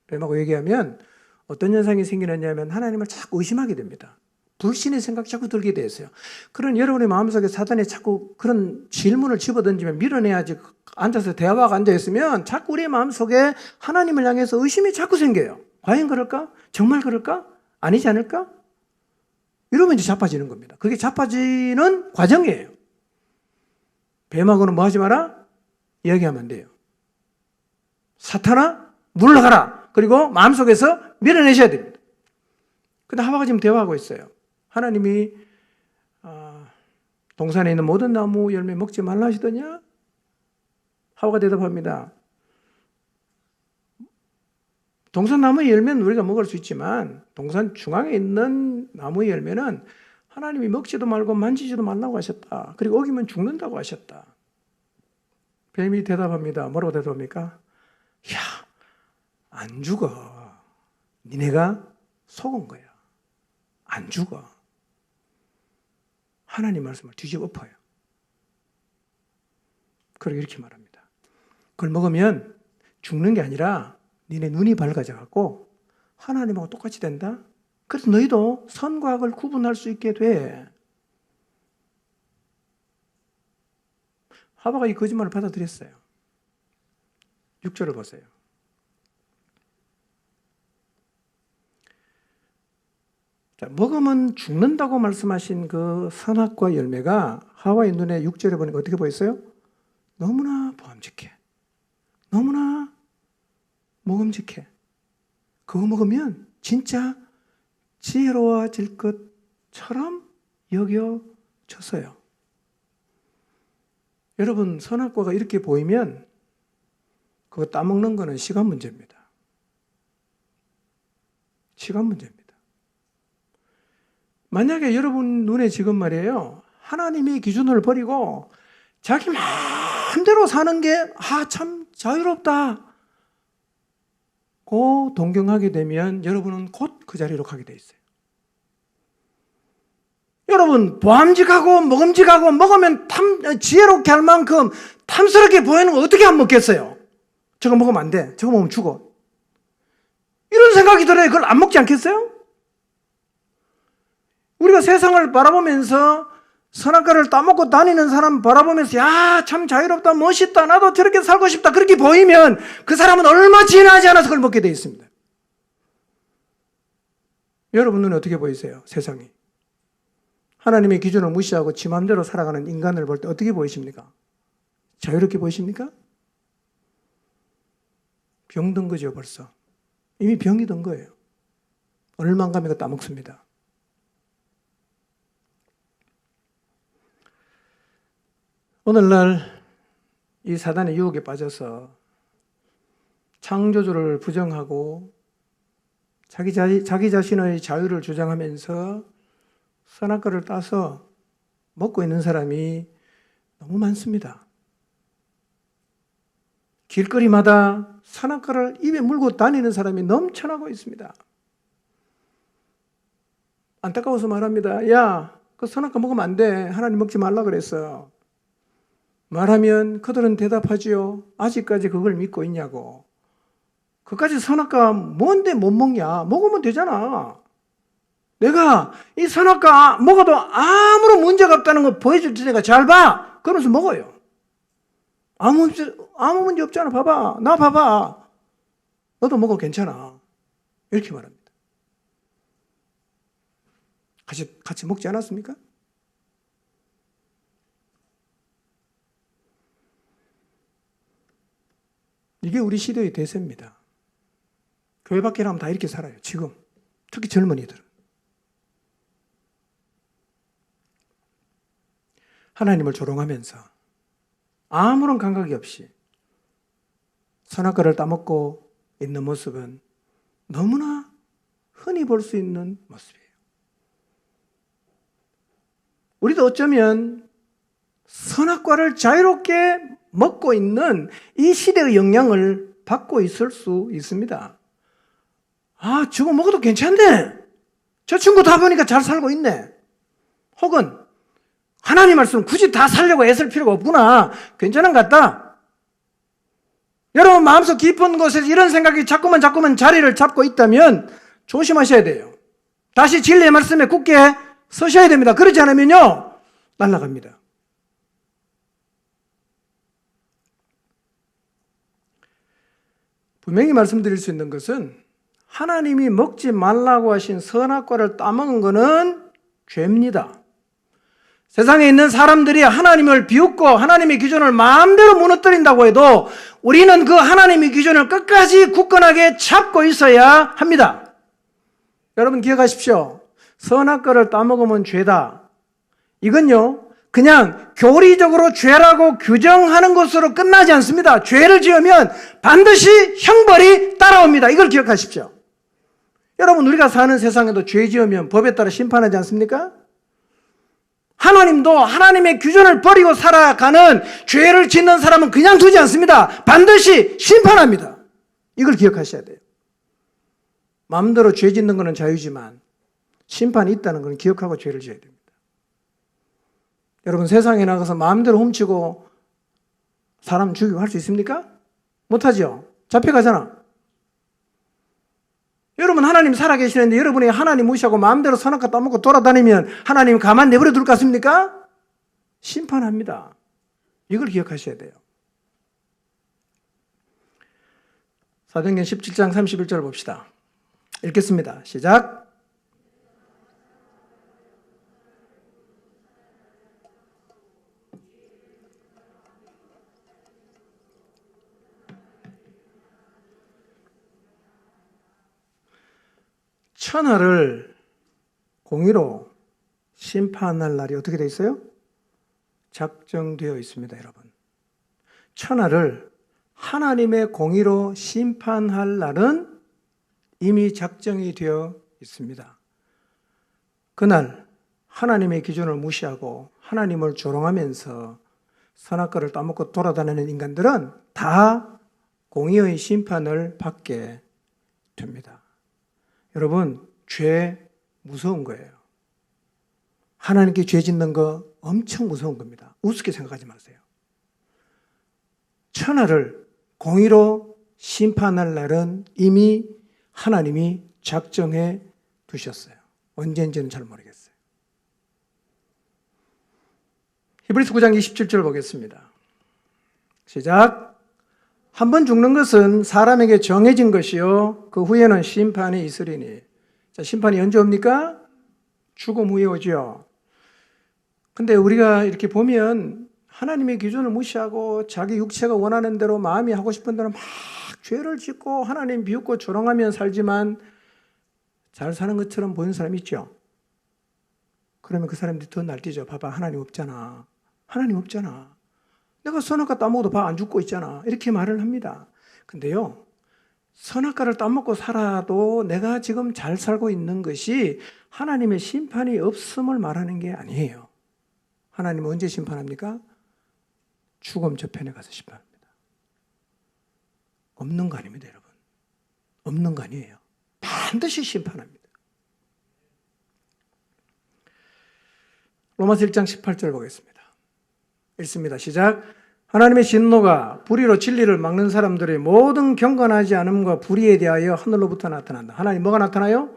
뱀하고 얘기하면 어떤 현상이 생기느냐면 하나님을 자꾸 의심하게 됩니다. 불신의 생각이 자꾸 들게 되었어요. 그런 여러분의 마음속에 사단이 자꾸 그런 질문을 집어던지면 밀어내야지. 앉아서 대화가 앉아있으면 자꾸 우리의 마음속에 하나님을 향해서 의심이 자꾸 생겨요. 과연 그럴까? 정말 그럴까? 아니지 않을까? 이러면 이제 자빠지는 겁니다. 그게 자빠지는 과정이에요. 뱀하고는 뭐 하지 마라? 이야기하면 안 돼요. 사탄아, 물러가라. 그리고 마음속에서 밀어내셔야 됩니다. 근데 하와가 지금 대화하고 있어요. 하나님이 동산에 있는 모든 나무 열매 먹지 말라 하시더냐? 하와가 대답합니다. 동산 나무의 열매는 우리가 먹을 수 있지만 동산 중앙에 있는 나무의 열매는 하나님이 먹지도 말고 만지지도 말라고 하셨다. 그리고 어기면 죽는다고 하셨다. 뱀이 대답합니다. 뭐라고 대답합니까? 야, 안 죽어. 니네가 속은 거야. 안 죽어. 하나님 말씀을 뒤집어 엎어요. 그리고 이렇게 말합니다. 그걸 먹으면 죽는 게 아니라 니네 눈이 밝아져갖고 하나님하고 똑같이 된다? 그래서 너희도 선과 악을 구분할 수 있게 돼. 하와가 이 거짓말을 받아들였어요. 6절을 보세요. 자, 먹으면 죽는다고 말씀하신 그 선악과 열매가 하와의 눈에 6절에 보니까 어떻게 보였어요? 너무나 보암직해. 너무나 먹음직해. 그거 먹으면 진짜 지혜로워질 것처럼 여겨졌어요. 여러분, 선악과가 이렇게 보이면 그거 따먹는 거는 시간 문제입니다. 시간 문제입니다. 만약에 여러분 눈에 지금 말이에요, 하나님의 기준을 버리고 자기 마음대로 사는 게 참 자유롭다 고 동경하게 되면 여러분은 곧 그 자리로 가게 돼 있어요. 여러분, 보암직하고 먹음직하고 먹으면 지혜롭게 할 만큼 탐스럽게 보이는 거 어떻게 안 먹겠어요? 저거 먹으면 안 돼. 저거 먹으면 죽어. 이런 생각이 들어요. 그걸 안 먹지 않겠어요? 우리가 세상을 바라보면서 선악과를 따먹고 다니는 사람 바라보면서 야, 참 자유롭다, 멋있다, 나도 저렇게 살고 싶다 그렇게 보이면 그 사람은 얼마 지나지 않아서 그걸 먹게 돼 있습니다. 여러분 눈에 어떻게 보이세요? 세상이. 하나님의 기준을 무시하고 지 마음대로 살아가는 인간을 볼 때 어떻게 보이십니까? 자유롭게 보이십니까? 병든 거죠, 벌써. 이미 병이 든 거예요. 얼마 안 가면 이거 따먹습니다. 오늘날 이 사단의 유혹에 빠져서 창조주를 부정하고 자기 자신의 자유를 주장하면서 선악과를 따서 먹고 있는 사람이 너무 많습니다. 길거리마다 선악과를 입에 물고 다니는 사람이 넘쳐나고 있습니다. 안타까워서 말합니다. 야, 그 선악과 먹으면 안 돼. 하나님 먹지 말라 그랬어. 말하면 그들은 대답하지요. 아직까지 그걸 믿고 있냐고. 그까지 선악과 뭔데 못 먹냐? 먹으면 되잖아. 내가 이 선악과 먹어도 아무런 문제가 없다는 거 보여줄 테니까 잘 봐. 그러면서 먹어요. 아무 문제 없잖아. 봐봐. 나 봐봐. 너도 먹어. 괜찮아. 이렇게 말합니다. 같이 먹지 않았습니까? 이게 우리 시대의 대세입니다. 교회 밖에 나면 다 이렇게 살아요. 지금. 특히 젊은이들은. 하나님을 조롱하면서 아무런 감각이 없이 선악과를 따먹고 있는 모습은 너무나 흔히 볼 수 있는 모습이에요. 우리도 어쩌면 선악과를 자유롭게 먹고 있는 이 시대의 영향을 받고 있을 수 있습니다. 아, 저거 먹어도 괜찮네. 저 친구 다 보니까 잘 살고 있네. 혹은 하나님 말씀 굳이 다 살려고 애쓸 필요가 없구나. 괜찮은 것 같다. 여러분 마음속 깊은 곳에서 이런 생각이 자꾸만 자리를 잡고 있다면 조심하셔야 돼요. 다시 진리의 말씀에 굳게 서셔야 됩니다. 그렇지 않으면요, 날아갑니다. 분명히 말씀드릴 수 있는 것은 하나님이 먹지 말라고 하신 선악과를 따먹은 것은 죄입니다. 세상에 있는 사람들이 하나님을 비웃고 하나님의 기준을 마음대로 무너뜨린다고 해도 우리는 그 하나님의 기준을 끝까지 굳건하게 잡고 있어야 합니다. 여러분 기억하십시오. 선악과를 따먹으면 죄다. 이건요, 그냥 교리적으로 죄라고 규정하는 것으로 끝나지 않습니다. 죄를 지으면 반드시 형벌이 따라옵니다. 이걸 기억하십시오. 여러분, 우리가 사는 세상에도 죄 지으면 법에 따라 심판하지 않습니까? 하나님도 하나님의 기준을 버리고 살아가는 죄를 짓는 사람은 그냥 두지 않습니다. 반드시 심판합니다. 이걸 기억하셔야 돼요. 마음대로 죄 짓는 것은 자유지만 심판이 있다는 것은 기억하고 죄를 지어야 됩니다. 여러분, 세상에 나가서 마음대로 훔치고 사람 죽이고 할 수 있습니까? 못하죠. 잡혀가잖아. 여러분, 하나님 살아계시는데 여러분이 하나님 무시하고 마음대로 선악과 따먹고 돌아다니면 하나님 가만 내버려 둘 것 같습니까? 심판합니다. 이걸 기억하셔야 돼요. 사도행전 17장 31절 봅시다. 읽겠습니다. 시작. 천하를 공의로 심판할 날이 어떻게 되어 있어요? 작정되어 있습니다, 여러분. 천하를 하나님의 공의로 심판할 날은 이미 작정이 되어 있습니다. 그날 하나님의 기준을 무시하고 하나님을 조롱하면서 선악과를 따먹고 돌아다니는 인간들은 다 공의의 심판을 받게 됩니다. 여러분, 죄 무서운 거예요. 하나님께 죄 짓는 거 엄청 무서운 겁니다. 우습게 생각하지 마세요. 천하를 공의로 심판할 날은 이미 하나님이 작정해 두셨어요. 언제인지는 잘 모르겠어요. 히브리서 9장 27절 보겠습니다. 시작. 한 번 죽는 것은 사람에게 정해진 것이요 그 후에는 심판이 있으리니. 자, 심판이 언제 옵니까? 죽음 후에 오죠. 근데 우리가 이렇게 보면 하나님의 기준을 무시하고 자기 육체가 원하는 대로 마음이 하고 싶은 대로 막 죄를 짓고 하나님 비웃고 조롱하며 살지만 잘 사는 것처럼 보이는 사람이 있죠. 그러면 그 사람들이 더 날뛰죠. 봐봐, 하나님 없잖아. 하나님 없잖아. 내가 선악과 따먹어도 봐, 안 죽고 있잖아. 이렇게 말을 합니다. 근데요, 선악과를 따먹고 살아도 내가 지금 잘 살고 있는 것이 하나님의 심판이 없음을 말하는 게 아니에요. 하나님은 언제 심판합니까? 죽음 저편에 가서 심판합니다. 없는 거 아닙니다, 여러분. 없는 거 아니에요. 반드시 심판합니다. 로마서 1장 18절 보겠습니다. 읽습니다. 시작. 하나님의 진노가 불의로 진리를 막는 사람들의 모든 경건하지 않음과 불의에 대하여 하늘로부터 나타난다. 하나님 뭐가 나타나요?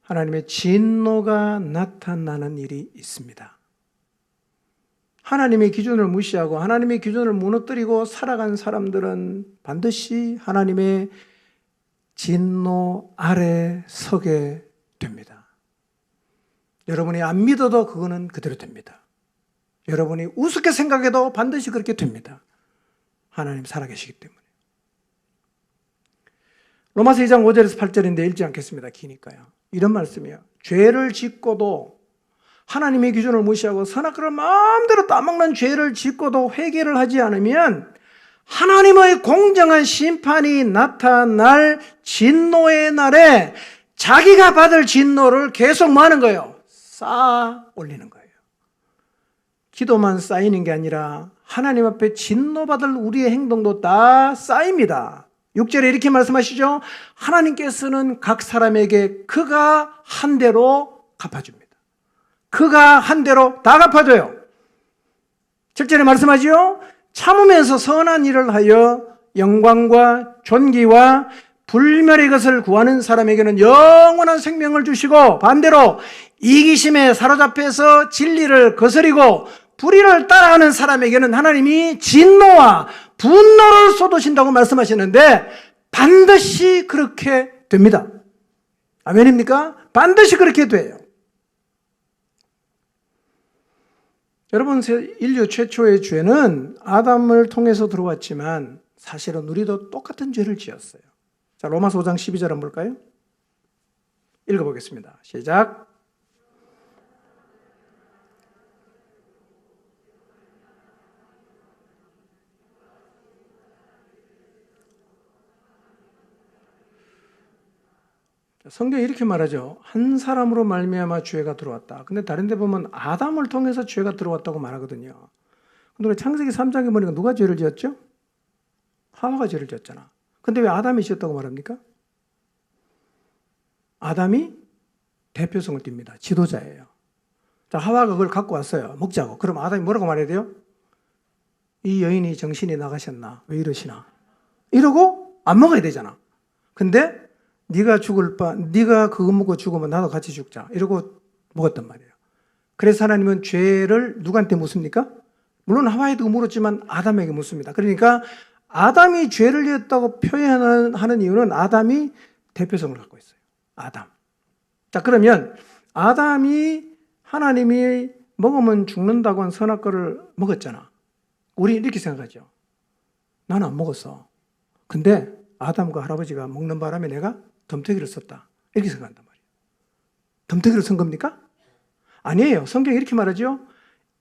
하나님의 진노가 나타나는 일이 있습니다. 하나님의 기준을 무시하고 하나님의 기준을 무너뜨리고 살아간 사람들은 반드시 하나님의 진노 아래 서게 됩니다. 여러분이 안 믿어도 그거는 그대로 됩니다. 여러분이 우습게 생각해도 반드시 그렇게 됩니다. 하나님 살아계시기 때문에. 로마서 2장 5절에서 8절인데 읽지 않겠습니다. 기니까요. 이런 말씀이에요. 죄를 짓고도 하나님의 기준을 무시하고 선악과를 마음대로 따먹는 죄를 짓고도 회개를 하지 않으면 하나님의 공정한 심판이 나타날 진노의 날에 자기가 받을 진노를 계속 뭐 하는 거예요? 쌓아 올리는 거예요. 기도만 쌓이는 게 아니라 하나님 앞에 진노받을 우리의 행동도 다 쌓입니다. 6절에 이렇게 말씀하시죠. 하나님께서는 각 사람에게 그가 한 대로 갚아줍니다. 그가 한 대로 다 갚아줘요. 7절에 말씀하죠. 참으면서 선한 일을 하여 영광과 존귀와 불멸의 것을 구하는 사람에게는 영원한 생명을 주시고, 반대로 이기심에 사로잡혀서 진리를 거스리고 불의를 따라하는 사람에게는 하나님이 진노와 분노를 쏟으신다고 말씀하시는데 반드시 그렇게 됩니다. 아멘입니까? 반드시 그렇게 돼요. 여러분, 인류 최초의 죄는 아담을 통해서 들어왔지만 사실은 우리도 똑같은 죄를 지었어요. 자, 로마서 5장 12절 한번 볼까요? 읽어보겠습니다. 시작. 성경이 이렇게 말하죠. 한 사람으로 말미암아 죄가 들어왔다. 근데 다른 데 보면 아담을 통해서 죄가 들어왔다고 말하거든요. 근데 우리 창세기 3장에 보니까 누가 죄를 지었죠? 하와가 죄를 지었잖아. 근데 왜 아담이 지었다고 말합니까? 아담이 대표성을 띱니다. 지도자예요. 자, 하와가 그걸 갖고 왔어요. 먹자고. 그럼 아담이 뭐라고 말해야 돼요? 이 여인이 정신이 나가셨나? 왜 이러시나? 이러고 안 먹어야 되잖아. 근데 네가 죽을 바, 네가 그거 먹고 죽으면 나도 같이 죽자. 이러고 먹었단 말이에요. 그래서 하나님은 죄를 누구한테 묻습니까? 물론 하와에도 물었지만 아담에게 묻습니다. 그러니까 아담이 죄를 지었다고 표현하는 이유는 아담이 대표성을 갖고 있어요. 아담. 자, 그러면 아담이 하나님이 먹으면 죽는다고 한 선악과를 먹었잖아. 우리 이렇게 생각하죠. 나는 안 먹었어. 근데 아담과 할아버지가 먹는 바람에 내가 덤태기를 썼다. 이렇게 생각한단 말이에요. 덤태기를 쓴 겁니까? 아니에요. 성경이 이렇게 말하죠.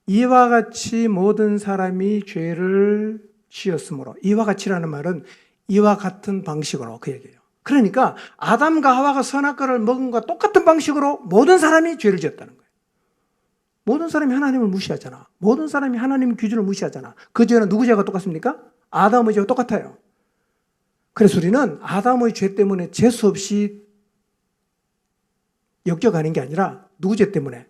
이와 같이 모든 사람이 죄를 지었으므로. 이와 같이라는 말은 이와 같은 방식으로 그 얘기예요. 그러니까 아담과 하와가 선악과를 먹은 것과 똑같은 방식으로 모든 사람이 죄를 지었다는 거예요. 모든 사람이 하나님을 무시하잖아. 모든 사람이 하나님의 기준을 무시하잖아. 그 죄는 누구 죄가 똑같습니까? 아담의 죄가 똑같아요. 그래서 우리는 아담의 죄 때문에 재수 없이 역겨가는 게 아니라 누구 죄 때문에?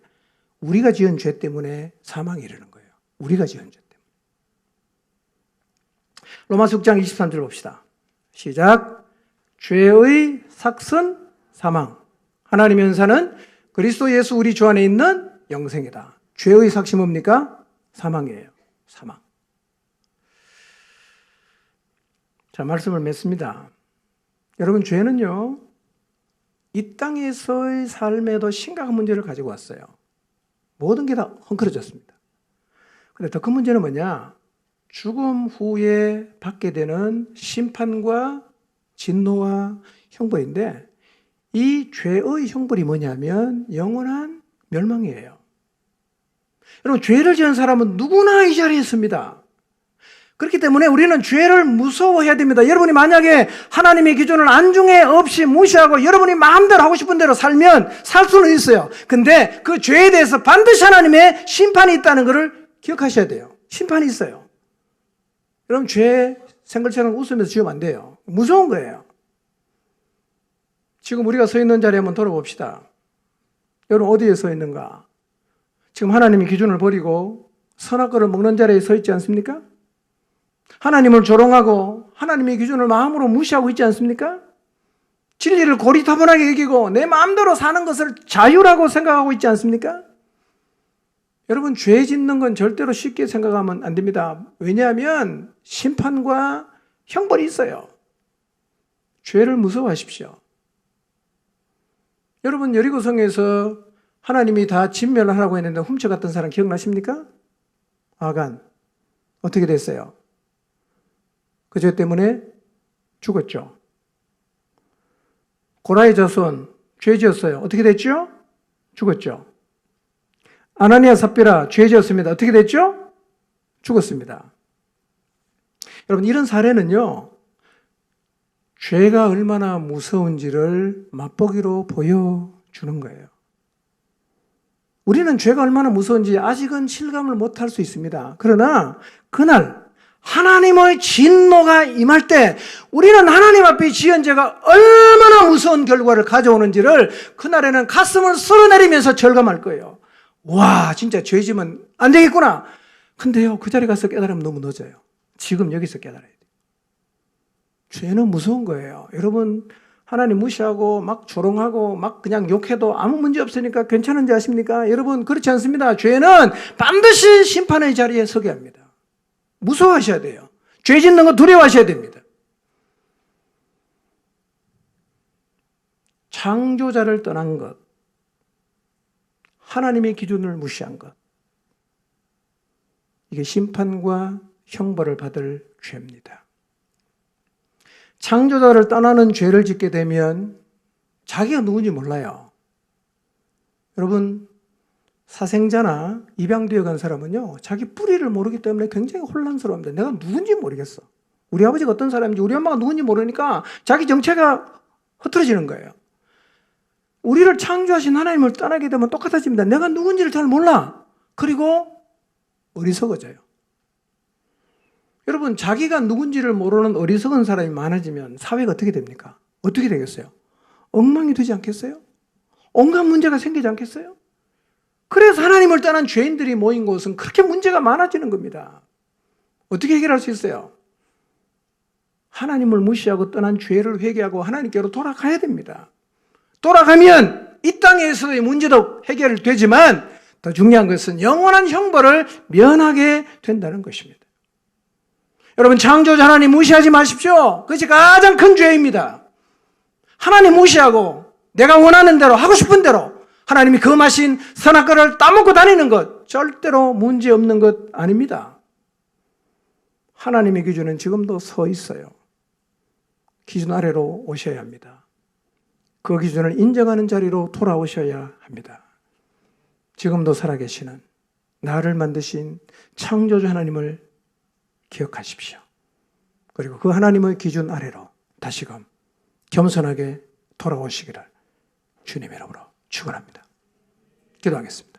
우리가 지은 죄 때문에 사망이 이르는 거예요. 우리가 지은 죄 때문에. 로마서 6장 23절 봅시다. 시작. 죄의 삭은 사망. 하나님의 은사는 그리스도 예수 우리 주 안에 있는 영생이다. 죄의 삭이 뭡니까? 사망이에요. 사망. 자, 말씀을 맺습니다. 여러분, 죄는요, 이 땅에서의 삶에도 심각한 문제를 가지고 왔어요. 모든 게 다 헝클어졌습니다. 근데 더 큰 문제는 뭐냐? 죽음 후에 받게 되는 심판과 진노와 형벌인데, 이 죄의 형벌이 뭐냐면 영원한 멸망이에요. 여러분, 죄를 지은 사람은 누구나 이 자리에 있습니다. 그렇기 때문에 우리는 죄를 무서워해야 됩니다. 여러분이 만약에 하나님의 기준을 안중에 없이 무시하고 여러분이 마음대로 하고 싶은 대로 살면 살 수는 있어요. 근데 그 죄에 대해서 반드시 하나님의 심판이 있다는 것을 기억하셔야 돼요. 심판이 있어요. 여러분, 죄 생글생글 웃으면서 지으면 안 돼요. 무서운 거예요. 지금 우리가 서 있는 자리에 한번 돌아봅시다. 여러분, 어디에 서 있는가? 지금 하나님의 기준을 버리고 선악과를 먹는 자리에 서 있지 않습니까? 하나님을 조롱하고 하나님의 기준을 마음으로 무시하고 있지 않습니까? 진리를 고리타분하게 여기고 내 마음대로 사는 것을 자유라고 생각하고 있지 않습니까? 여러분, 죄 짓는 건 절대로 쉽게 생각하면 안 됩니다. 왜냐하면 심판과 형벌이 있어요. 죄를 무서워하십시오. 여러분, 여리고성에서 하나님이 다 진멸하라고 했는데 훔쳐갔던 사람 기억나십니까? 아간. 어떻게 됐어요? 그 죄 때문에 죽었죠. 고라의 자손 죄 지었어요. 어떻게 됐죠? 죽었죠. 아나니아 삽비라 죄 지었습니다. 어떻게 됐죠? 죽었습니다. 여러분, 이런 사례는요, 죄가 얼마나 무서운지를 맛보기로 보여주는 거예요. 우리는 죄가 얼마나 무서운지 아직은 실감을 못할 수 있습니다. 그러나 그날 하나님의 진노가 임할 때 우리는 하나님 앞에 지은 죄가 얼마나 무서운 결과를 가져오는지를 그날에는 가슴을 쓸어내리면서 절감할 거예요. 와, 진짜 죄 지면 안 되겠구나. 근데요, 그 자리에 가서 깨달으면 너무 늦어요. 지금 여기서 깨달아야 돼요. 죄는 무서운 거예요. 여러분, 하나님 무시하고 막 조롱하고 막 그냥 욕해도 아무 문제 없으니까 괜찮은지 아십니까? 여러분, 그렇지 않습니다. 죄는 반드시 심판의 자리에 서게 합니다. 무서워하셔야 돼요. 죄 짓는 거 두려워하셔야 됩니다. 창조자를 떠난 것, 하나님의 기준을 무시한 것, 이게 심판과 형벌을 받을 죄입니다. 창조자를 떠나는 죄를 짓게 되면 자기가 누군지 몰라요. 여러분, 사생자나 입양되어 간 사람은요, 자기 뿌리를 모르기 때문에 굉장히 혼란스러워합니다. 내가 누군지 모르겠어. 우리 아버지가 어떤 사람인지, 우리 엄마가 누군지 모르니까 자기 정체가 흐트러지는 거예요. 우리를 창조하신 하나님을 떠나게 되면 똑같아집니다. 내가 누군지를 잘 몰라. 그리고 어리석어져요. 여러분, 자기가 누군지를 모르는 어리석은 사람이 많아지면 사회가 어떻게 됩니까? 어떻게 되겠어요? 엉망이 되지 않겠어요? 온갖 문제가 생기지 않겠어요? 그래서 하나님을 떠난 죄인들이 모인 곳은 그렇게 문제가 많아지는 겁니다. 어떻게 해결할 수 있어요? 하나님을 무시하고 떠난 죄를 회개하고 하나님께로 돌아가야 됩니다. 돌아가면 이 땅에서의 문제도 해결되지만 더 중요한 것은 영원한 형벌을 면하게 된다는 것입니다. 여러분, 창조자 하나님 무시하지 마십시오. 그것이 가장 큰 죄입니다. 하나님 무시하고 내가 원하는 대로 하고 싶은 대로 하나님이 금하신 선악과를 따먹고 다니는 것 절대로 문제없는 것 아닙니다. 하나님의 기준은 지금도 서 있어요. 기준 아래로 오셔야 합니다. 그 기준을 인정하는 자리로 돌아오셔야 합니다. 지금도 살아계시는 나를 만드신 창조주 하나님을 기억하십시오. 그리고 그 하나님의 기준 아래로 다시금 겸손하게 돌아오시기를 주님의 이름으로 축원합니다. 기도하겠습니다.